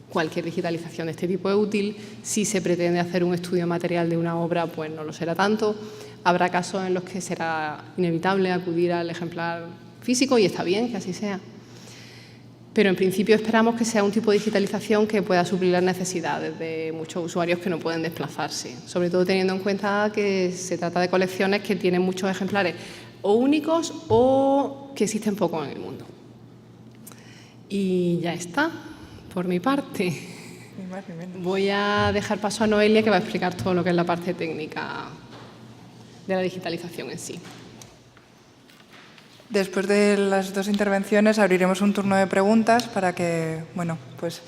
cualquier digitalización de este tipo es útil. Si se pretende hacer un estudio material de una obra, pues no lo será tanto. Habrá casos en los que será inevitable acudir al ejemplar físico y está bien que así sea. Pero en principio esperamos que sea un tipo de digitalización que pueda suplir las necesidades de muchos usuarios que no pueden desplazarse, sobre todo teniendo en cuenta que se trata de colecciones que tienen muchos ejemplares o únicos o que existen pocos en el mundo. Y ya está, por mi parte. Voy a dejar paso a Noelia, que va a explicar todo lo que es la parte técnica de la digitalización en sí. Después de las 2 intervenciones abriremos un turno de preguntas para que, bueno, pues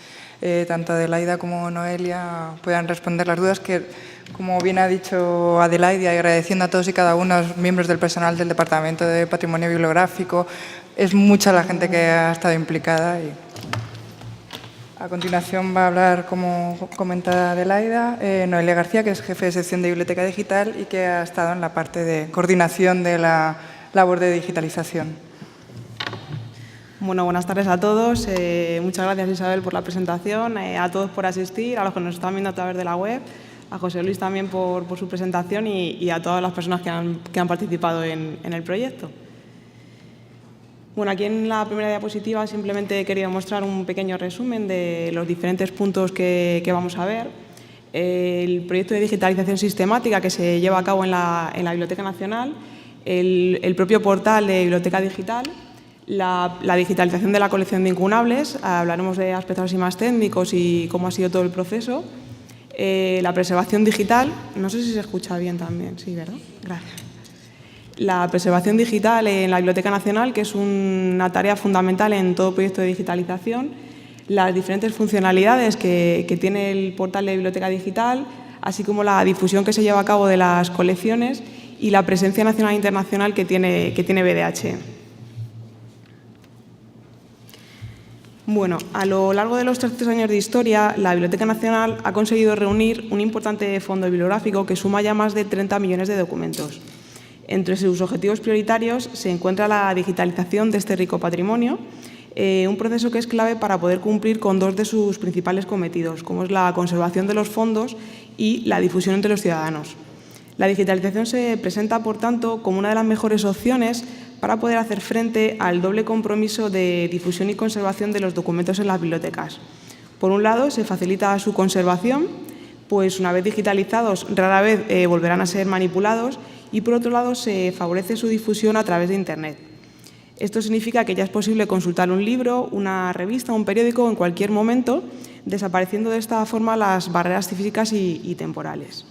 tanto Adelaida como Noelia puedan responder las dudas que, como bien ha dicho Adelaida, y agradeciendo a todos y cada uno de los miembros del personal del Departamento de Patrimonio Bibliográfico, es mucha la gente que ha estado implicada. Y a continuación va a hablar, como comenta Adelaida, Noelia García, que es jefe de sección de Biblioteca Digital y que ha estado en la parte de coordinación de la labor de digitalización. Bueno, buenas tardes a todos. Muchas gracias, Isabel, por la presentación, a todos por asistir, a los que nos están viendo a través de la web, a José Luis también por su presentación y a todas las personas que han participado en el proyecto. Bueno, aquí en la primera diapositiva simplemente he querido mostrar un pequeño resumen de los diferentes puntos que vamos a ver. El proyecto de digitalización sistemática que se lleva a cabo en la Biblioteca Nacional, el propio portal de Biblioteca Digital, la digitalización de la colección de incunables, hablaremos de aspectos así más técnicos y cómo ha sido todo el proceso, la preservación digital, no sé si se escucha bien también, sí, ¿verdad? Gracias. La preservación digital en la Biblioteca Nacional, que es una tarea fundamental en todo proyecto de digitalización, las diferentes funcionalidades que tiene el portal de Biblioteca Digital, así como la difusión que se lleva a cabo de las colecciones y la presencia nacional e internacional que tiene BDH. Bueno, a lo largo de los 300 años de historia, la Biblioteca Nacional ha conseguido reunir un importante fondo bibliográfico que suma ya más de 30 millones de documentos. Entre sus objetivos prioritarios se encuentra la digitalización de este rico patrimonio, un proceso que es clave para poder cumplir con dos de sus principales cometidos, como es la conservación de los fondos y la difusión entre los ciudadanos. La digitalización se presenta, por tanto, como una de las mejores opciones para poder hacer frente al doble compromiso de difusión y conservación de los documentos en las bibliotecas. Por un lado, se facilita su conservación, pues una vez digitalizados rara vez volverán a ser manipulados, y por otro lado se favorece su difusión a través de Internet. Esto significa que ya es posible consultar un libro, una revista, un periódico en cualquier momento, desapareciendo de esta forma las barreras físicas y temporales.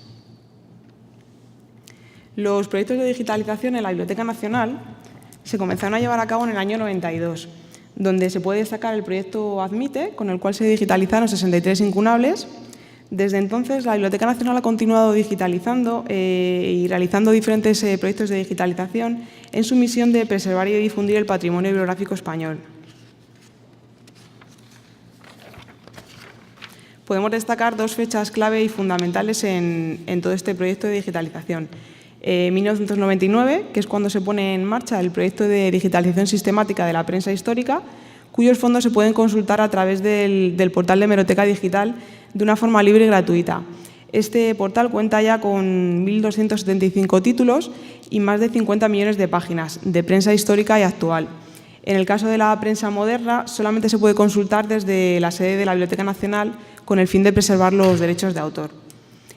Los proyectos de digitalización en la Biblioteca Nacional se comenzaron a llevar a cabo en el año 92, donde se puede destacar el proyecto Admite, con el cual se digitalizaron 63 incunables. Desde entonces, la Biblioteca Nacional ha continuado digitalizando y realizando diferentes proyectos de digitalización en su misión de preservar y difundir el patrimonio bibliográfico español. Podemos destacar dos fechas clave y fundamentales en todo este proyecto de digitalización. 1999, que es cuando se pone en marcha el proyecto de digitalización sistemática de la prensa histórica, cuyos fondos se pueden consultar a través del portal de Hemeroteca Digital de una forma libre y gratuita. Este portal cuenta ya con 1.275 títulos y más de 50 millones de páginas de prensa histórica y actual. En el caso de la prensa moderna, solamente se puede consultar desde la sede de la Biblioteca Nacional con el fin de preservar los derechos de autor.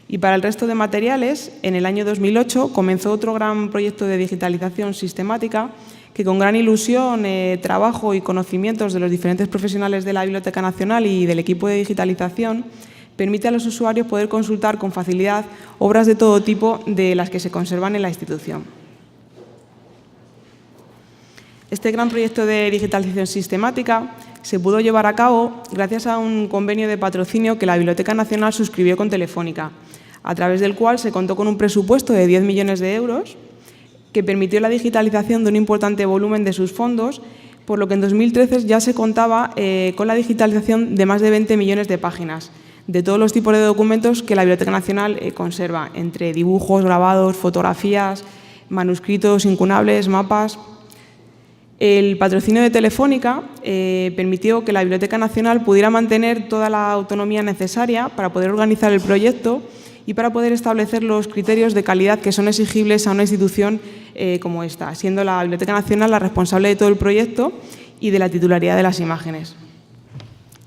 Y para el resto de materiales, en el año 2008 comenzó otro gran proyecto de digitalización sistemática que con gran ilusión, trabajo y conocimientos de los diferentes profesionales de la Biblioteca Nacional y del equipo de digitalización, permite a los usuarios poder consultar con facilidad obras de todo tipo de las que se conservan en la institución. Este gran proyecto de digitalización sistemática se pudo llevar a cabo gracias a un convenio de patrocinio que la Biblioteca Nacional suscribió con Telefónica, a través del cual se contó con un presupuesto de 10 millones de euros que permitió la digitalización de un importante volumen de sus fondos, por lo que en 2013 ya se contaba con la digitalización de más de 20 millones de páginas, de todos los tipos de documentos que la Biblioteca Nacional conserva, entre dibujos, grabados, fotografías, manuscritos, incunables, mapas. El patrocinio de Telefónica permitió que la Biblioteca Nacional pudiera mantener toda la autonomía necesaria para poder organizar el proyecto y para poder establecer los criterios de calidad que son exigibles a una institución como esta, siendo la Biblioteca Nacional la responsable de todo el proyecto y de la titularidad de las imágenes.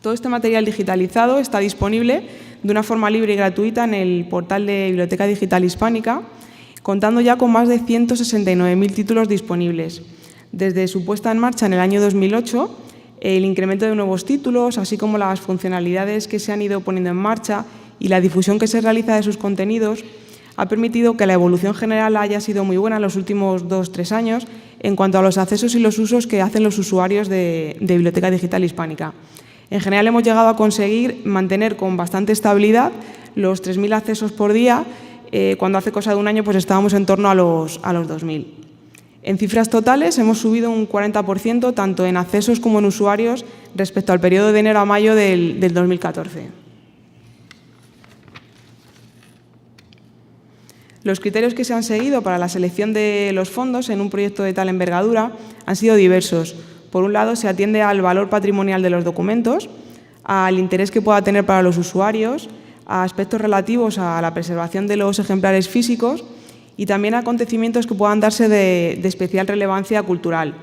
Todo este material digitalizado está disponible de una forma libre y gratuita en el portal de Biblioteca Digital Hispánica, contando ya con más de 169.000 títulos disponibles. Desde su puesta en marcha en el año 2008, el incremento de nuevos títulos, así como las funcionalidades que se han ido poniendo en marcha y la difusión que se realiza de sus contenidos, ha permitido que la evolución general haya sido muy buena en los últimos 2-3 años en cuanto a los accesos y los usos que hacen los usuarios de Biblioteca Digital Hispánica. En general hemos llegado a conseguir mantener con bastante estabilidad los 3.000 accesos por día, cuando hace cosa de un año pues estábamos en torno a los 2.000. En cifras totales hemos subido un 40% tanto en accesos como en usuarios respecto al periodo de enero a mayo del 2014. Los criterios que se han seguido para la selección de los fondos en un proyecto de tal envergadura han sido diversos. Por un lado, se atiende al valor patrimonial de los documentos, al interés que pueda tener para los usuarios, a aspectos relativos a la preservación de los ejemplares físicos y también a acontecimientos que puedan darse de especial relevancia cultural.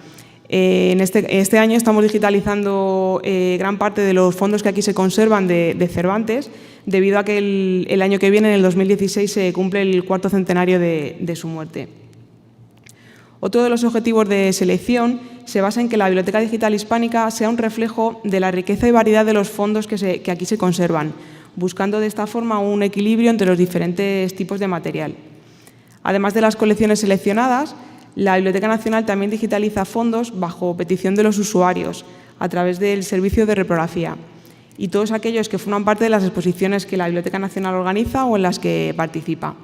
Este año estamos digitalizando gran parte de los fondos que aquí se conservan de Cervantes, debido a que el año que viene, en el 2016, se cumple el 4º centenario de su muerte. Otro de los objetivos de selección se basa en que la Biblioteca Digital Hispánica sea un reflejo de la riqueza y variedad de los fondos que aquí se conservan, buscando de esta forma un equilibrio entre los diferentes tipos de material. Además de las colecciones seleccionadas, la Biblioteca Nacional también digitaliza fondos bajo petición de los usuarios, a través del servicio de reprografía, y todos aquellos que forman parte de las exposiciones que la Biblioteca Nacional organiza o en las que participa.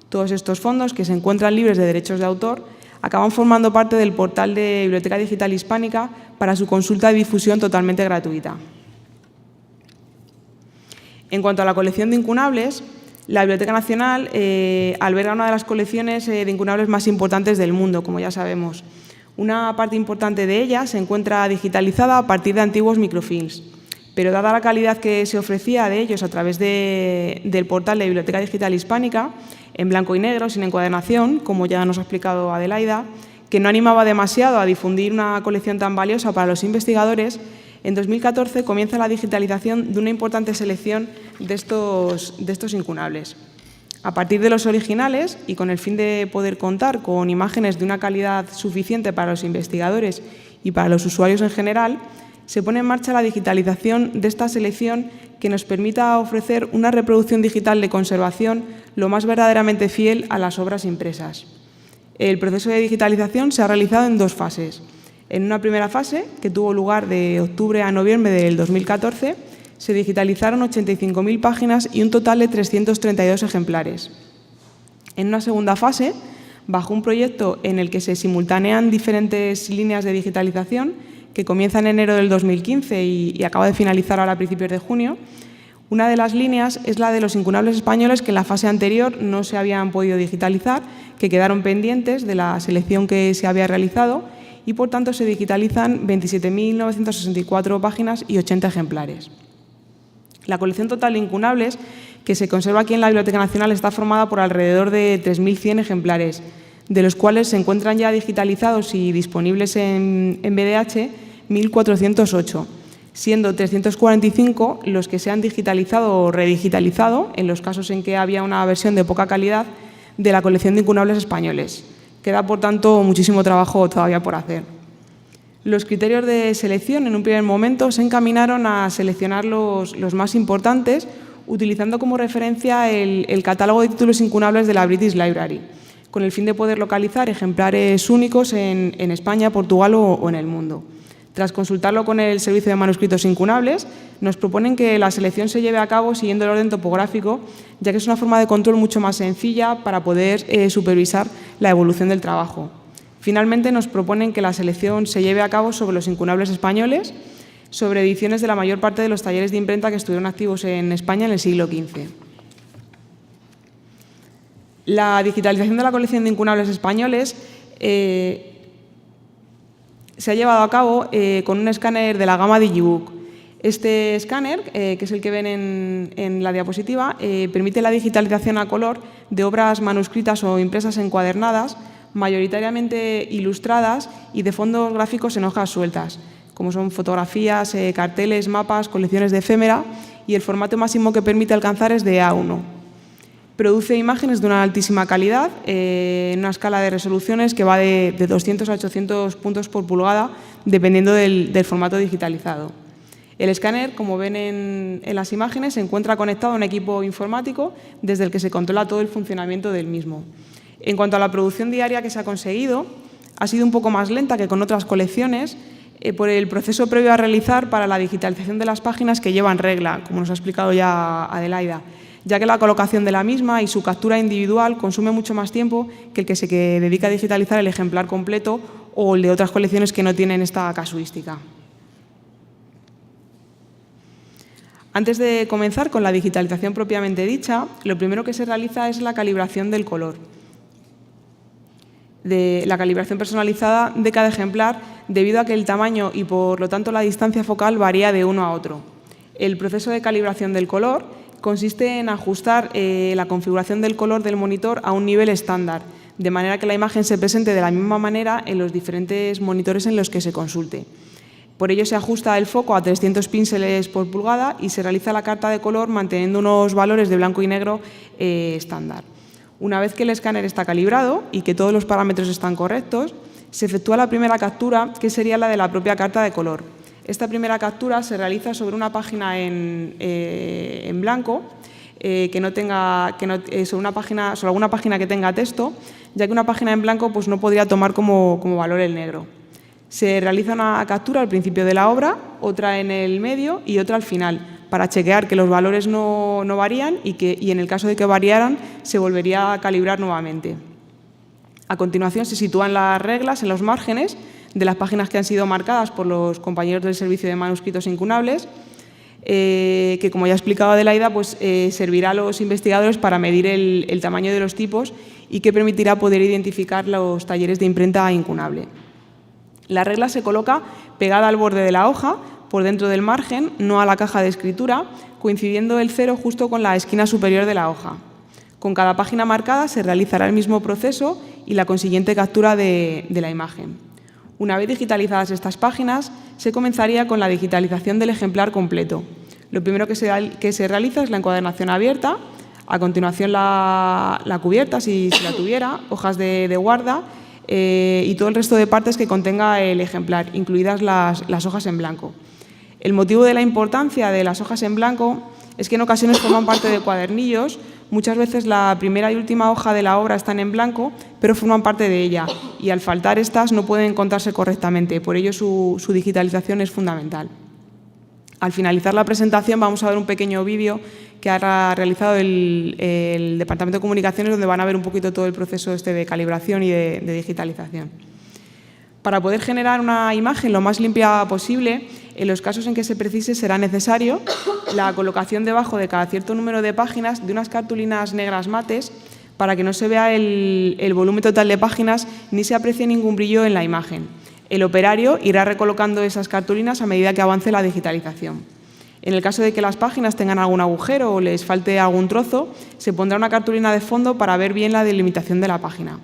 Todos estos fondos, que se encuentran libres de derechos de autor, acaban formando parte del portal de Biblioteca Digital Hispánica para su consulta y difusión totalmente gratuita. En cuanto a la colección de incunables, la Biblioteca Nacional alberga una de las colecciones de incunables más importantes del mundo, como ya sabemos. Una parte importante de ella se encuentra digitalizada a partir de antiguos microfilms, pero dada la calidad que se ofrecía de ellos a través del portal de Biblioteca Digital Hispánica, en blanco y negro, sin encuadernación, como ya nos ha explicado Adelaida, que no animaba demasiado a difundir una colección tan valiosa para los investigadores, en 2014 comienza la digitalización de una importante selección de estos incunables. A partir de los originales, y con el fin de poder contar con imágenes de una calidad suficiente para los investigadores y para los usuarios en general, se pone en marcha la digitalización de esta selección que nos permita ofrecer una reproducción digital de conservación lo más verdaderamente fiel a las obras impresas. El proceso de digitalización se ha realizado en 2 fases. En una primera fase, que tuvo lugar de octubre a noviembre del 2014, se digitalizaron 85.000 páginas y un total de 332 ejemplares. En una segunda fase, bajo un proyecto en el que se simultanean diferentes líneas de digitalización, que comienza en enero del 2015 y acaba de finalizar ahora a principios de junio, una de las líneas es la de los incunables españoles que en la fase anterior no se habían podido digitalizar, que quedaron pendientes de la selección que se había realizado, y por tanto se digitalizan 27.964 páginas y 80 ejemplares. La colección total de incunables que se conserva aquí en la Biblioteca Nacional está formada por alrededor de 3.100 ejemplares, de los cuales se encuentran ya digitalizados y disponibles en BDH 1.408, siendo 345 los que se han digitalizado o redigitalizado, en los casos en que había una versión de poca calidad, de la colección de incunables españoles. Queda, por tanto, muchísimo trabajo todavía por hacer. Los criterios de selección, en un primer momento, se encaminaron a seleccionar los más importantes, utilizando como referencia el catálogo de títulos incunables de la British Library, con el fin de poder localizar ejemplares únicos en España, Portugal o en el mundo. Tras consultarlo con el Servicio de Manuscritos Incunables, nos proponen que la selección se lleve a cabo siguiendo el orden topográfico, ya que es una forma de control mucho más sencilla para poder supervisar la evolución del trabajo. Finalmente, nos proponen que la selección se lleve a cabo sobre los incunables españoles, sobre ediciones de la mayor parte de los talleres de imprenta que estuvieron activos en España en el siglo XV. La digitalización de la colección de incunables españoles se ha llevado a cabo con un escáner de la gama Digibook. Este escáner, que es el que ven en la diapositiva, permite la digitalización a color de obras manuscritas o impresas encuadernadas, mayoritariamente ilustradas y de fondos gráficos en hojas sueltas, como son fotografías, carteles, mapas, colecciones de efémera, y el formato máximo que permite alcanzar es de A1. Produce imágenes de una altísima calidad, en una escala de resoluciones que va de 200 a 800 puntos por pulgada, dependiendo del formato digitalizado. El escáner, como ven en las imágenes, se encuentra conectado a un equipo informático desde el que se controla todo el funcionamiento del mismo. En cuanto a la producción diaria que se ha conseguido, ha sido un poco más lenta que con otras colecciones, por el proceso previo a realizar para la digitalización de las páginas que llevan regla, como nos ha explicado ya Adelaida, ya que la colocación de la misma y su captura individual consume mucho más tiempo que el que se dedica a digitalizar el ejemplar completo o el de otras colecciones que no tienen esta casuística. Antes de comenzar con la digitalización propiamente dicha, lo primero que se realiza es la calibración del color, de la calibración personalizada de cada ejemplar, debido a que el tamaño y, por lo tanto, la distancia focal varía de uno a otro. El proceso de calibración del color consiste en ajustar la configuración del color del monitor a un nivel estándar, de manera que la imagen se presente de la misma manera en los diferentes monitores en los que se consulte. Por ello se ajusta el foco a 300 píxeles por pulgada y se realiza la carta de color manteniendo unos valores de blanco y negro estándar. Una vez que el escáner está calibrado y que todos los parámetros están correctos, se efectúa la primera captura, que sería la de la propia carta de color. Esta primera captura se realiza sobre una página en blanco, sobre alguna página que tenga texto, ya que una página en blanco pues, no podría tomar como valor el negro. Se realiza una captura al principio de la obra, otra en el medio y otra al final, para chequear que los valores no varían y en el caso de que variaran se volvería a calibrar nuevamente. A continuación se sitúan las reglas en los márgenes de las páginas que han sido marcadas por los compañeros del Servicio de Manuscritos Incunables, que, como ya ha explicado Adelaida, pues, servirá a los investigadores para medir el tamaño de los tipos y que permitirá poder identificar los talleres de imprenta incunable. La regla se coloca pegada al borde de la hoja, por dentro del margen, no a la caja de escritura, coincidiendo el cero justo con la esquina superior de la hoja. Con cada página marcada se realizará el mismo proceso y la consiguiente captura de la imagen. Una vez digitalizadas estas páginas, se comenzaría con la digitalización del ejemplar completo. Lo primero que se realiza es la encuadernación abierta, a continuación la cubierta, si la tuviera, hojas de guarda, y todo el resto de partes que contenga el ejemplar, incluidas las hojas en blanco. El motivo de la importancia de las hojas en blanco es que en ocasiones forman parte de cuadernillos. Muchas veces la primera y última hoja de la obra están en blanco, pero forman parte de ella y al faltar estas no pueden contarse correctamente, por ello su digitalización es fundamental. Al finalizar la presentación vamos a ver un pequeño vídeo que ha realizado el Departamento de Comunicaciones, donde van a ver un poquito todo el proceso de calibración y de digitalización. Para poder generar una imagen lo más limpia posible, en los casos en que se precise será necesario la colocación debajo de cada cierto número de páginas de unas cartulinas negras mates para que no se vea el volumen total de páginas ni se aprecie ningún brillo en la imagen. El operario irá recolocando esas cartulinas a medida que avance la digitalización. En el caso de que las páginas tengan algún agujero o les falte algún trozo, se pondrá una cartulina de fondo para ver bien la delimitación de la página.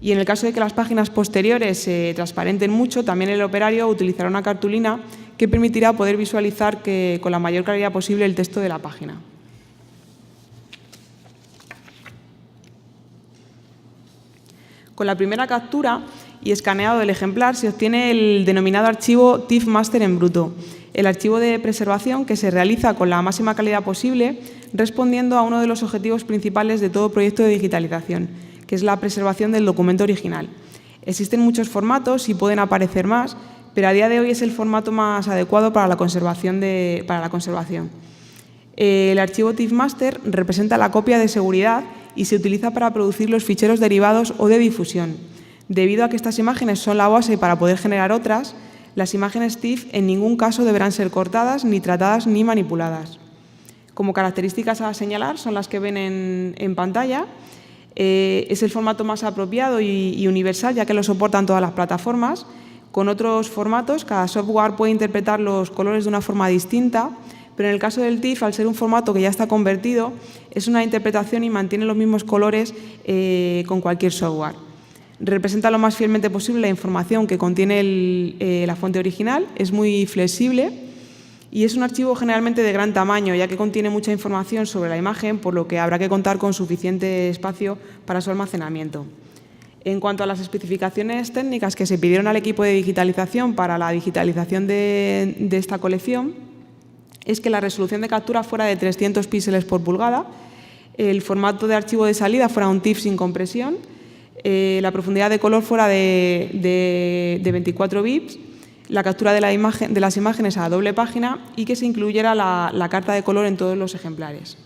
Y en el caso de que las páginas posteriores se transparenten mucho, también el operario utilizará una cartulina que permitirá poder visualizar con la mayor claridad posible el texto de la página. Con la primera captura y escaneado del ejemplar se obtiene el denominado archivo TIFF Master en bruto, el archivo de preservación que se realiza con la máxima calidad posible, respondiendo a uno de los objetivos principales de todo proyecto de digitalización, que es la preservación del documento original. Existen muchos formatos y pueden aparecer más, pero a día de hoy es el formato más adecuado para la conservación. El archivo TIFF Master representa la copia de seguridad y se utiliza para producir los ficheros derivados o de difusión. Debido a que estas imágenes son la base para poder generar otras, las imágenes TIFF en ningún caso deberán ser cortadas, ni tratadas, ni manipuladas. Como características a señalar son las que ven en pantalla. Es el formato más apropiado y universal, ya que lo soportan todas las plataformas. Con otros formatos, cada software puede interpretar los colores de una forma distinta, pero en el caso del TIFF, al ser un formato que ya está convertido, es una interpretación y mantiene los mismos colores con cualquier software. Representa lo más fielmente posible la información que contiene la fuente original, es muy flexible y es un archivo generalmente de gran tamaño, ya que contiene mucha información sobre la imagen, por lo que habrá que contar con suficiente espacio para su almacenamiento. En cuanto a las especificaciones técnicas que se pidieron al equipo de digitalización para la digitalización de esta colección, es que la resolución de captura fuera de 300 píxeles por pulgada, el formato de archivo de salida fuera un TIFF sin compresión, la profundidad de color fuera de 24 bits, la captura de las imágenes a doble página y que se incluyera la carta de color en todos los ejemplares.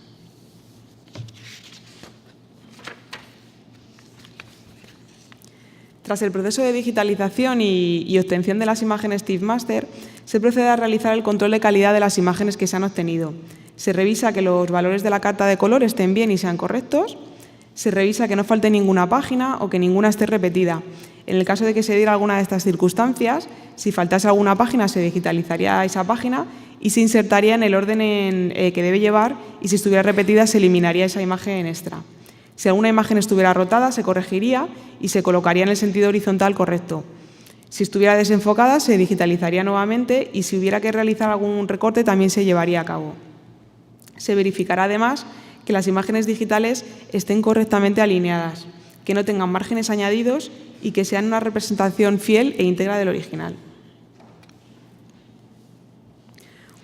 Tras el proceso de digitalización y obtención de las imágenes TIFF Master, se procede a realizar el control de calidad de las imágenes que se han obtenido. Se revisa que los valores de la carta de color estén bien y sean correctos. Se revisa que no falte ninguna página o que ninguna esté repetida. En el caso de que se diera alguna de estas circunstancias, si faltase alguna página, se digitalizaría esa página y se insertaría en el orden que debe llevar, y si estuviera repetida, se eliminaría esa imagen extra. Si alguna imagen estuviera rotada, se corregiría y se colocaría en el sentido horizontal correcto. Si estuviera desenfocada, se digitalizaría nuevamente y si hubiera que realizar algún recorte, también se llevaría a cabo. Se verificará además que las imágenes digitales estén correctamente alineadas, que no tengan márgenes añadidos y que sean una representación fiel e íntegra del original.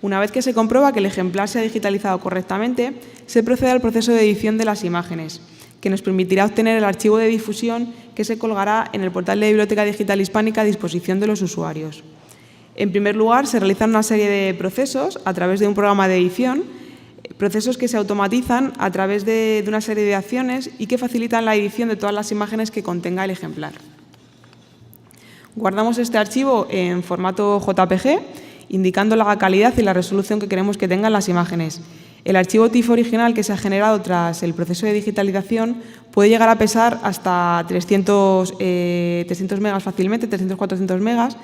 Una vez que se comprueba que el ejemplar se ha digitalizado correctamente, se procede al proceso de edición de las imágenes, que nos permitirá obtener el archivo de difusión que se colgará en el portal de Biblioteca Digital Hispánica a disposición de los usuarios. En primer lugar, se realizan una serie de procesos a través de un programa de edición, procesos que se automatizan a través de una serie de acciones y que facilitan la edición de todas las imágenes que contenga el ejemplar. Guardamos este archivo en formato JPG, indicando la calidad y la resolución que queremos que tengan las imágenes. El archivo TIFF original que se ha generado tras el proceso de digitalización puede llegar a pesar hasta 300 megas fácilmente, 300-400 megas,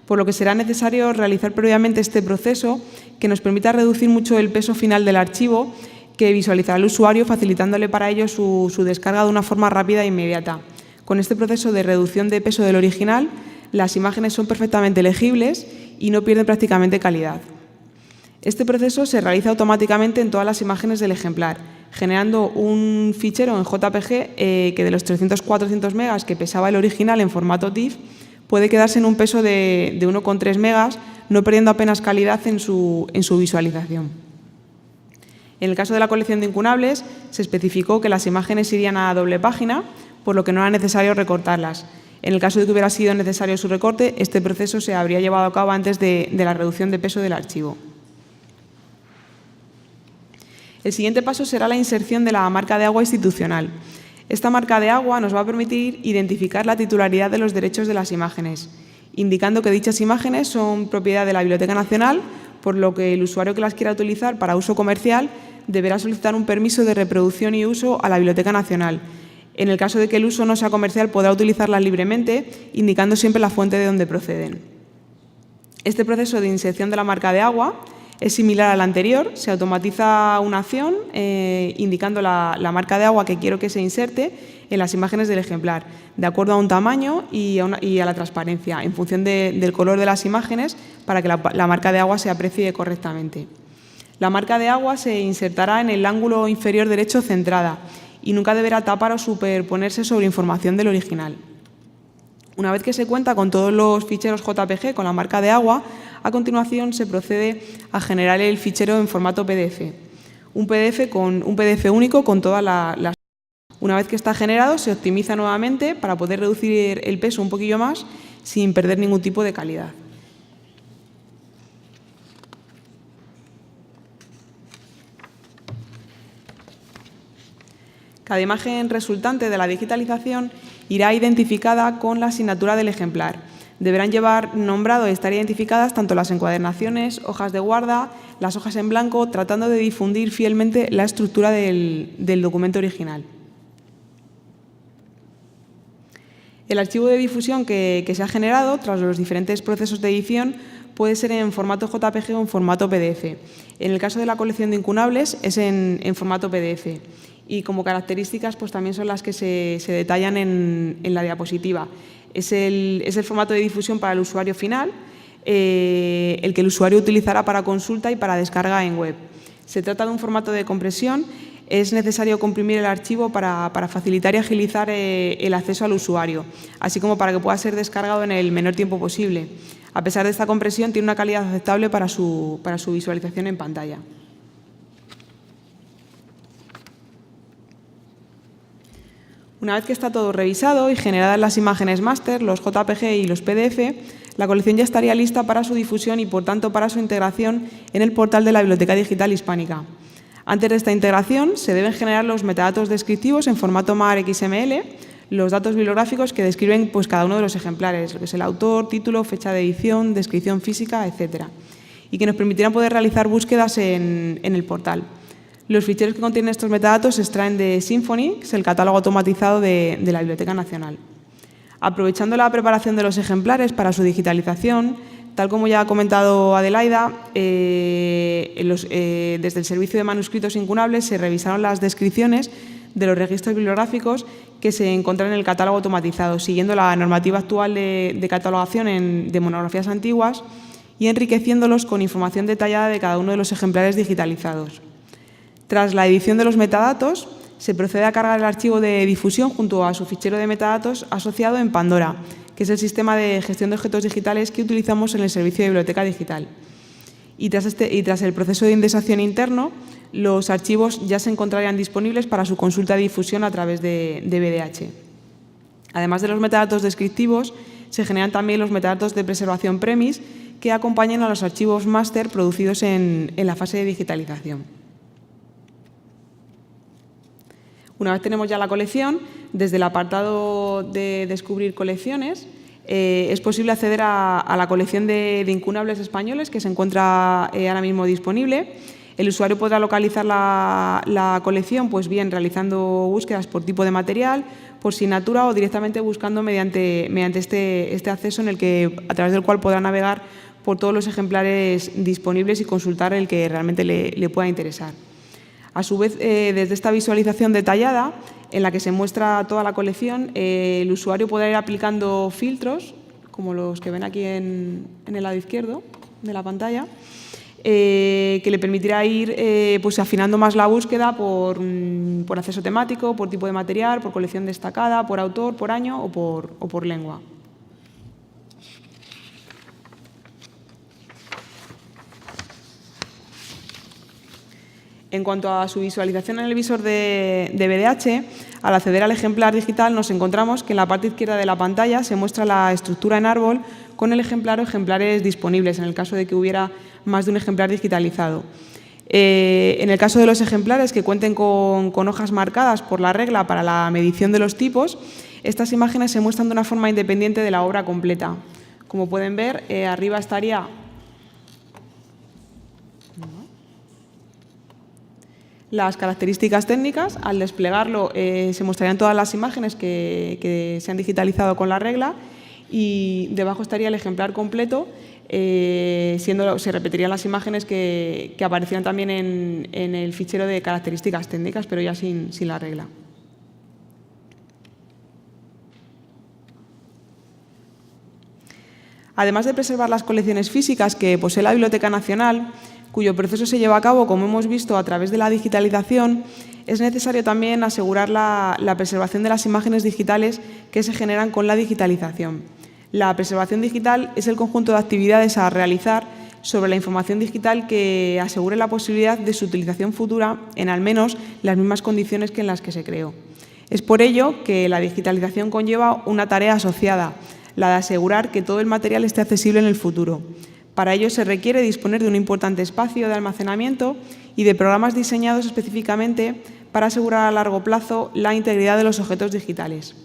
por lo que será necesario realizar previamente este proceso que nos permita reducir mucho el peso final del archivo que visualizará el usuario, facilitándole para ello su descarga de una forma rápida e inmediata. Con este proceso de reducción de peso del original, las imágenes son perfectamente legibles y no pierden prácticamente calidad. Este proceso se realiza automáticamente en todas las imágenes del ejemplar, generando un fichero en JPG que de los 300-400 megas que pesaba el original en formato TIFF puede quedarse en un peso de 1,3 megas, no perdiendo apenas calidad en su visualización. En el caso de la colección de incunables, se especificó que las imágenes irían a doble página, por lo que no era necesario recortarlas. En el caso de que hubiera sido necesario su recorte, este proceso se habría llevado a cabo antes de la reducción de peso del archivo. El siguiente paso será la inserción de la marca de agua institucional. Esta marca de agua nos va a permitir identificar la titularidad de los derechos de las imágenes, indicando que dichas imágenes son propiedad de la Biblioteca Nacional, por lo que el usuario que las quiera utilizar para uso comercial deberá solicitar un permiso de reproducción y uso a la Biblioteca Nacional. En el caso de que el uso no sea comercial, podrá utilizarlas libremente, indicando siempre la fuente de donde proceden. Este proceso de inserción de la marca de agua es similar al anterior, se automatiza una acción indicando la marca de agua que quiero que se inserte en las imágenes del ejemplar, de acuerdo a un tamaño y a la transparencia, en función del color de las imágenes, para que la marca de agua se aprecie correctamente. La marca de agua se insertará en el ángulo inferior derecho centrada y nunca deberá tapar o superponerse sobre información del original. Una vez que se cuenta con todos los ficheros JPG con la marca de agua, a continuación se procede a generar el fichero en formato PDF. Un PDF único con todas las... Una vez que está generado, se optimiza nuevamente para poder reducir el peso un poquillo más sin perder ningún tipo de calidad. Cada imagen resultante de la digitalización irá identificada con la asignatura del ejemplar. Deberán llevar nombrado y estar identificadas tanto las encuadernaciones, hojas de guarda, las hojas en blanco, tratando de difundir fielmente la estructura del documento original. El archivo de difusión que se ha generado tras los diferentes procesos de edición puede ser en formato JPG o en formato PDF. En el caso de la colección de incunables es en formato PDF. Y como características pues también son las que se detallan en la diapositiva. Es el formato de difusión para el usuario final, el que el usuario utilizará para consulta y para descarga en web. Se trata de un formato de compresión. Es necesario comprimir el archivo para facilitar y agilizar el acceso al usuario, así como para que pueda ser descargado en el menor tiempo posible. A pesar de esta compresión, tiene una calidad aceptable para su visualización en pantalla. Una vez que está todo revisado y generadas las imágenes máster, los JPG y los PDF, la colección ya estaría lista para su difusión y, por tanto, para su integración en el portal de la Biblioteca Digital Hispánica. Antes de esta integración, se deben generar los metadatos descriptivos en formato MAR XML, los datos bibliográficos que describen pues, cada uno de los ejemplares, lo que es el autor, título, fecha de edición, descripción física, etc., y que nos permitirán poder realizar búsquedas en el portal. Los ficheros que contienen estos metadatos se extraen de Symfony, que es el catálogo automatizado de la Biblioteca Nacional. Aprovechando la preparación de los ejemplares para su digitalización, tal como ya ha comentado Adelaida, desde el Servicio de Manuscritos Incunables se revisaron las descripciones de los registros bibliográficos que se encuentran en el catálogo automatizado, siguiendo la normativa actual de catalogación de monografías antiguas y enriqueciéndolos con información detallada de cada uno de los ejemplares digitalizados. Tras la edición de los metadatos, se procede a cargar el archivo de difusión junto a su fichero de metadatos asociado en Pandora, que es el sistema de gestión de objetos digitales que utilizamos en el servicio de biblioteca digital. Y tras el proceso de indexación interno, los archivos ya se encontrarían disponibles para su consulta y difusión a través de BDH. Además de los metadatos descriptivos, se generan también los metadatos de preservación premis que acompañan a los archivos máster producidos en la fase de digitalización. Una vez tenemos ya la colección, desde el apartado de Descubrir colecciones, es posible acceder a la colección de incunables españoles que se encuentra ahora mismo disponible. El usuario podrá localizar la colección, pues bien realizando búsquedas por tipo de material, por asignatura o directamente buscando mediante este acceso a través del cual podrá navegar por todos los ejemplares disponibles y consultar el que realmente le pueda interesar. A su vez, desde esta visualización detallada, en la que se muestra toda la colección, el usuario podrá ir aplicando filtros, como los que ven aquí en el lado izquierdo de la pantalla, que le permitirá ir pues afinando más la búsqueda por acceso temático, por tipo de material, por colección destacada, por autor, por año o por lengua. En cuanto a su visualización en el visor de BDH, al acceder al ejemplar digital nos encontramos que en la parte izquierda de la pantalla se muestra la estructura en árbol con el ejemplar o ejemplares disponibles, en el caso de que hubiera más de un ejemplar digitalizado. En el caso de los ejemplares que cuenten con hojas marcadas por la regla para la medición de los tipos, estas imágenes se muestran de una forma independiente de la obra completa. Como pueden ver, arriba estaría las características técnicas. Al desplegarlo se mostrarían todas las imágenes que se han digitalizado con la regla y debajo estaría el ejemplar completo, se repetirían las imágenes que aparecían también en el fichero de características técnicas, pero ya sin la regla. Además de preservar las colecciones físicas que posee la Biblioteca Nacional, cuyo proceso se lleva a cabo, como hemos visto, a través de la digitalización, es necesario también asegurar la preservación de las imágenes digitales que se generan con la digitalización. La preservación digital es el conjunto de actividades a realizar sobre la información digital que asegure la posibilidad de su utilización futura en al menos las mismas condiciones que en las que se creó. Es por ello que la digitalización conlleva una tarea asociada, la de asegurar que todo el material esté accesible en el futuro. Para ello se requiere disponer de un importante espacio de almacenamiento y de programas diseñados específicamente para asegurar a largo plazo la integridad de los objetos digitales.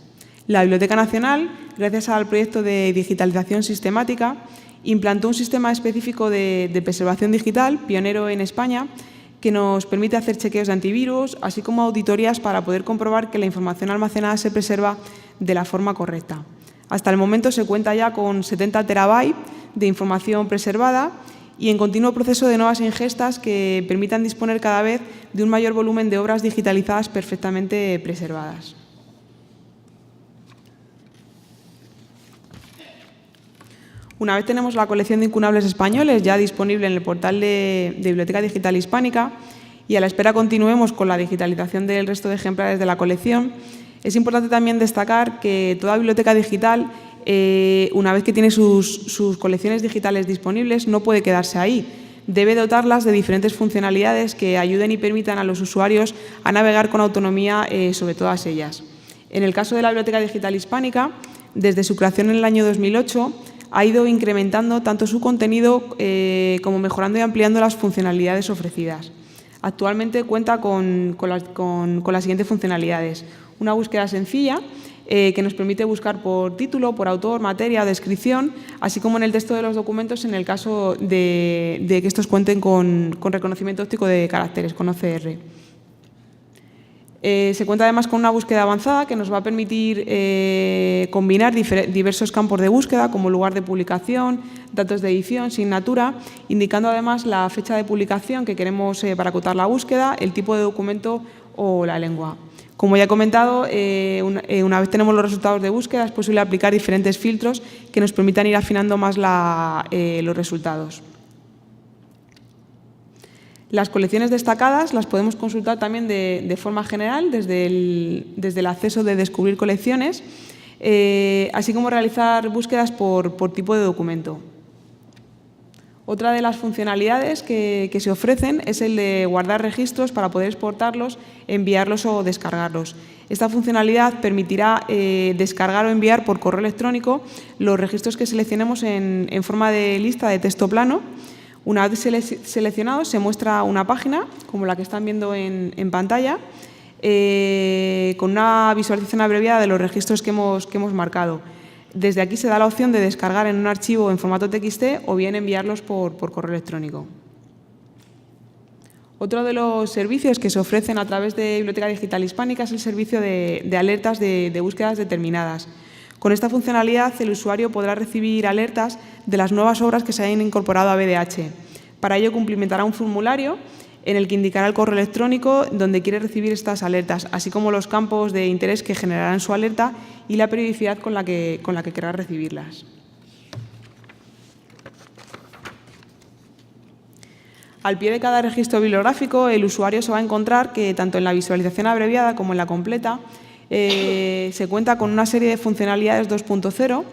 La Biblioteca Nacional, gracias al proyecto de digitalización sistemática, implantó un sistema específico de preservación digital, pionero en España, que nos permite hacer chequeos de antivirus, así como auditorías para poder comprobar que la información almacenada se preserva de la forma correcta. Hasta el momento se cuenta ya con 70 terabytes de información preservada y en continuo proceso de nuevas ingestas que permitan disponer cada vez de un mayor volumen de obras digitalizadas perfectamente preservadas. Una vez tenemos la colección de incunables españoles ya disponible en el portal de Biblioteca Digital Hispánica y a la espera continuemos con la digitalización del resto de ejemplares de la colección, es importante también destacar que toda biblioteca digital, una vez que tiene sus colecciones digitales disponibles, no puede quedarse ahí. Debe dotarlas de diferentes funcionalidades que ayuden y permitan a los usuarios a navegar con autonomía sobre todas ellas. En el caso de la Biblioteca Digital Hispánica, desde su creación en el año 2008, ha ido incrementando tanto su contenido como mejorando y ampliando las funcionalidades ofrecidas. Actualmente cuenta con las siguientes funcionalidades. Una búsqueda sencilla que nos permite buscar por título, por autor, materia o descripción, así como en el texto de los documentos en el caso de que estos cuenten con reconocimiento óptico de caracteres, con OCR. Se cuenta además con una búsqueda avanzada que nos va a permitir combinar diversos campos de búsqueda como lugar de publicación, datos de edición, asignatura, indicando además la fecha de publicación que queremos para acotar la búsqueda, el tipo de documento o la lengua. Como ya he comentado, una vez tenemos los resultados de búsqueda, es posible aplicar diferentes filtros que nos permitan ir afinando más los resultados. Las colecciones destacadas las podemos consultar también de forma general desde el acceso de descubrir colecciones, así como realizar búsquedas por tipo de documento. Otra de las funcionalidades que se ofrecen es el de guardar registros para poder exportarlos, enviarlos o descargarlos. Esta funcionalidad permitirá descargar o enviar por correo electrónico los registros que seleccionemos en forma de lista de texto plano. Una vez seleccionados, se muestra una página, como la que están viendo en pantalla, con una visualización abreviada de los registros que hemos marcado. Desde aquí se da la opción de descargar en un archivo en formato TXT o bien enviarlos por correo electrónico. Otro de los servicios que se ofrecen a través de Biblioteca Digital Hispánica es el servicio de alertas de búsquedas determinadas. Con esta funcionalidad, el usuario podrá recibir alertas de las nuevas obras que se hayan incorporado a BDH. Para ello, cumplimentará un formulario en el que indicará el correo electrónico donde quiere recibir estas alertas, así como los campos de interés que generarán su alerta y la periodicidad con la que querrá recibirlas. Al pie de cada registro bibliográfico, el usuario se va a encontrar que tanto en la visualización abreviada como en la completa se cuenta con una serie de funcionalidades 2.0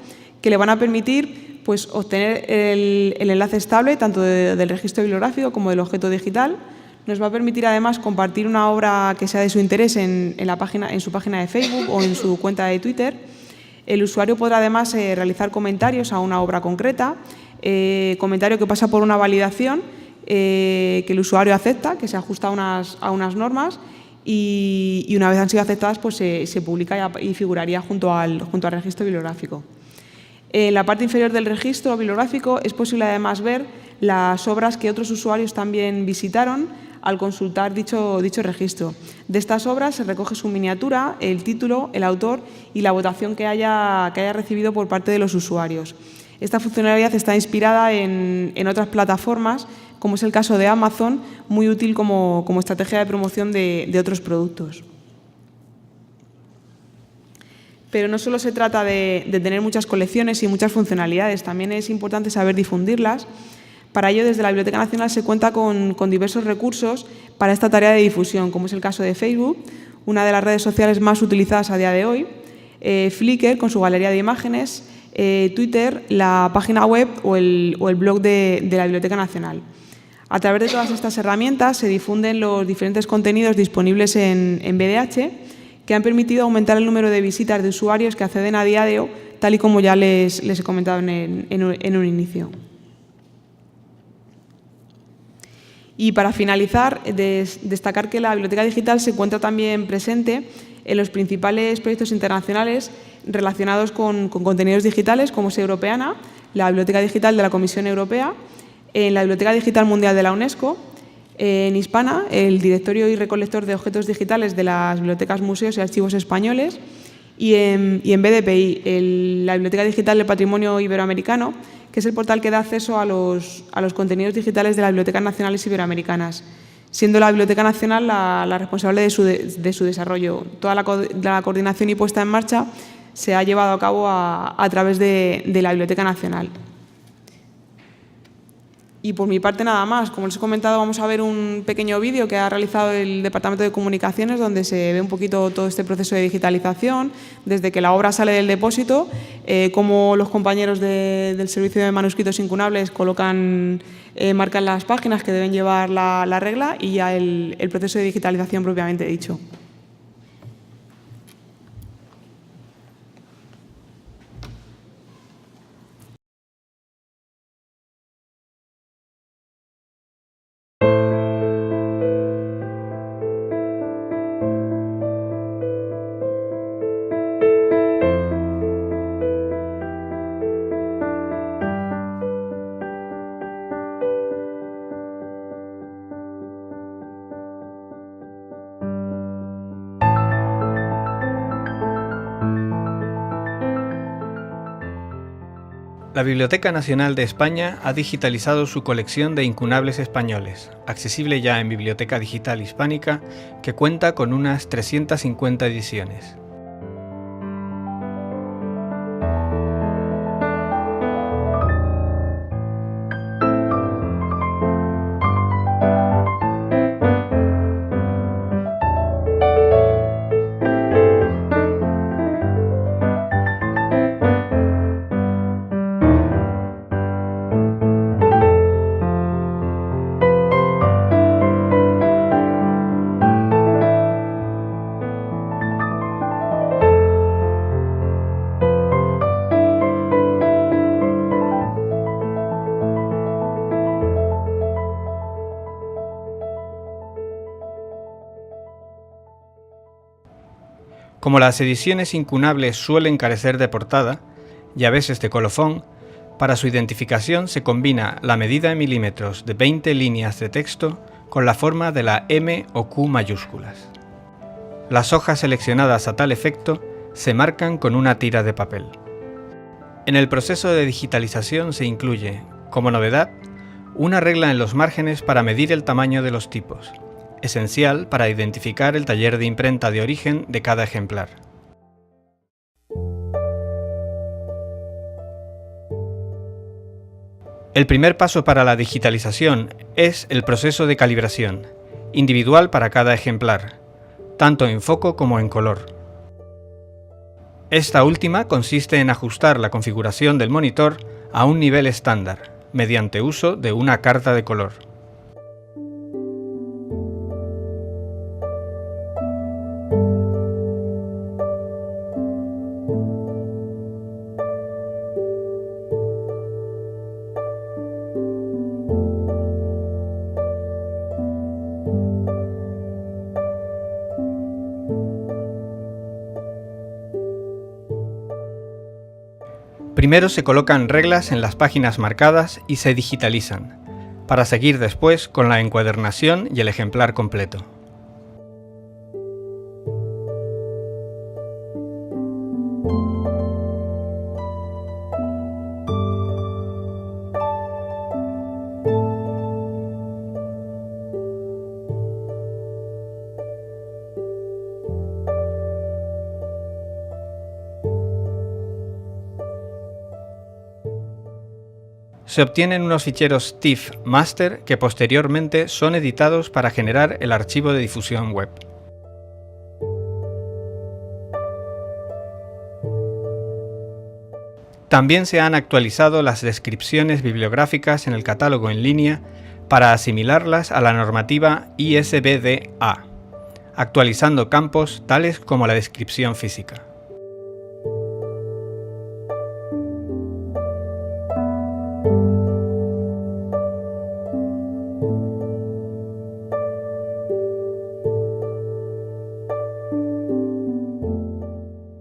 que le van a permitir obtener el enlace estable tanto del registro bibliográfico como del objeto digital. Nos va a permitir además compartir una obra que sea de su interés en su página de Facebook o en su cuenta de Twitter. El usuario podrá además realizar comentarios a una obra concreta, comentario que pasa por una validación que el usuario acepta, que se ajusta a unas normas y una vez han sido aceptadas se publica y figuraría junto al registro bibliográfico. En la parte inferior del registro bibliográfico es posible además ver las obras que otros usuarios también visitaron al consultar dicho registro. De estas obras se recoge su miniatura, el título, el autor y la votación que haya recibido por parte de los usuarios. Esta funcionalidad está inspirada en otras plataformas, como es el caso de Amazon, muy útil como estrategia de promoción de otros productos. Pero no solo se trata de tener muchas colecciones y muchas funcionalidades, también es importante saber difundirlas. Para ello, desde la Biblioteca Nacional se cuenta con diversos recursos para esta tarea de difusión, como es el caso de Facebook, una de las redes sociales más utilizadas a día de hoy, Flickr con su galería de imágenes, Twitter, la página web o el blog de la Biblioteca Nacional. A través de todas estas herramientas se difunden los diferentes contenidos disponibles en BDH que han permitido aumentar el número de visitas de usuarios que acceden a diario, tal y como ya les he comentado en un inicio. Y para finalizar, destacar que la Biblioteca Digital se encuentra también presente en los principales proyectos internacionales relacionados con contenidos digitales, como es Europeana, la Biblioteca Digital de la Comisión Europea, en la Biblioteca Digital Mundial de la UNESCO, en Hispana, el Directorio y Recolector de Objetos Digitales de las Bibliotecas, Museos y Archivos Españoles, y en BDPI, la Biblioteca Digital del Patrimonio Iberoamericano, que es el portal que da acceso a los contenidos digitales de las bibliotecas nacionales iberoamericanas, siendo la Biblioteca Nacional la responsable de su desarrollo. Toda la coordinación y puesta en marcha se ha llevado a cabo a través de la Biblioteca Nacional. Y por mi parte nada más. Como les he comentado, vamos a ver un pequeño vídeo que ha realizado el Departamento de Comunicaciones donde se ve un poquito todo este proceso de digitalización, desde que la obra sale del depósito, cómo los compañeros del Servicio de Manuscritos Incunables marcan las páginas que deben llevar la regla y ya el proceso de digitalización propiamente dicho. La Biblioteca Nacional de España ha digitalizado su colección de incunables españoles, accesible ya en Biblioteca Digital Hispánica, que cuenta con unas 350 ediciones. Como las ediciones incunables suelen carecer de portada, y a veces de colofón, para su identificación se combina la medida en milímetros de 20 líneas de texto con la forma de la M o Q mayúsculas. Las hojas seleccionadas a tal efecto se marcan con una tira de papel. En el proceso de digitalización se incluye, como novedad, una regla en los márgenes para medir el tamaño de los tipos, esencial para identificar el taller de imprenta de origen de cada ejemplar. El primer paso para la digitalización es el proceso de calibración, individual para cada ejemplar, tanto en foco como en color. Esta última consiste en ajustar la configuración del monitor a un nivel estándar, mediante uso de una carta de color. Primero se colocan reglas en las páginas marcadas y se digitalizan, para seguir después con la encuadernación y el ejemplar completo. Se obtienen unos ficheros TIFF master que posteriormente son editados para generar el archivo de difusión web. También se han actualizado las descripciones bibliográficas en el catálogo en línea para asimilarlas a la normativa ISBN-A, actualizando campos tales como la descripción física.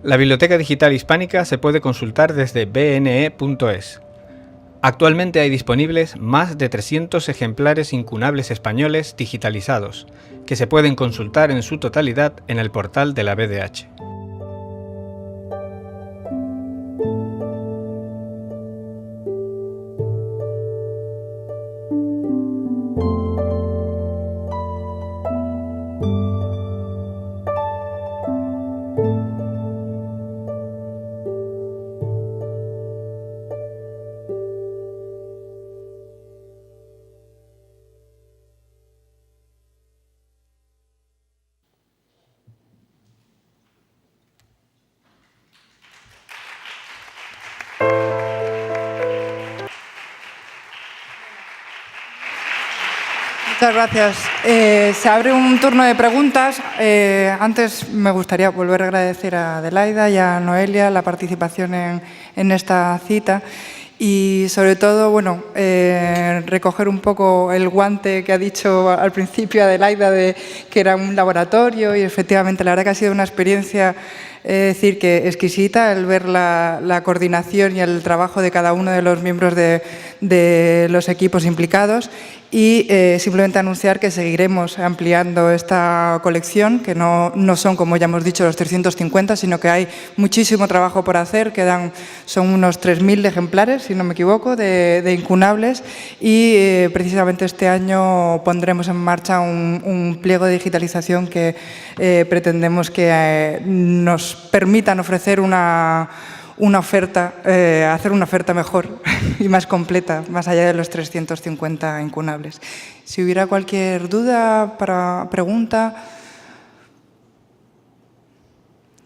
La Biblioteca Digital Hispánica se puede consultar desde bne.es. Actualmente hay disponibles más de 300 ejemplares incunables españoles digitalizados, que se pueden consultar en su totalidad en el portal de la BDH. Muchas gracias. Se abre un turno de preguntas. Antes me gustaría volver a agradecer a Adelaida y a Noelia la participación en esta cita y sobre todo, bueno, recoger un poco el guante que ha dicho al principio Adelaida de que era un laboratorio y efectivamente la verdad que ha sido una experiencia decir que exquisita el ver la coordinación y el trabajo de cada uno de los miembros de de los equipos implicados y simplemente anunciar que seguiremos ampliando esta colección, que no son, como ya hemos dicho, los 350, sino que hay muchísimo trabajo por hacer. Son unos 3.000 ejemplares, si no me equivoco, de incunables, y precisamente este año pondremos en marcha un pliego de digitalización que pretendemos que nos permitan ofrecer una oferta, hacer una oferta mejor y más completa, más allá de los 350 incunables. Si hubiera cualquier duda, pregunta.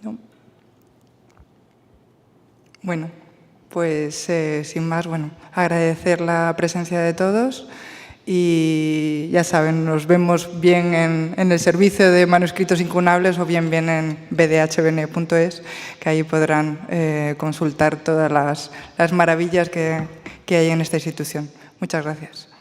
¿No? Bueno, pues sin más, agradecer la presencia de todos y ya saben, nos vemos bien en el servicio de manuscritos incunables o bien en bdhbn.es, que ahí podrán consultar todas las maravillas que hay en esta institución. Muchas gracias.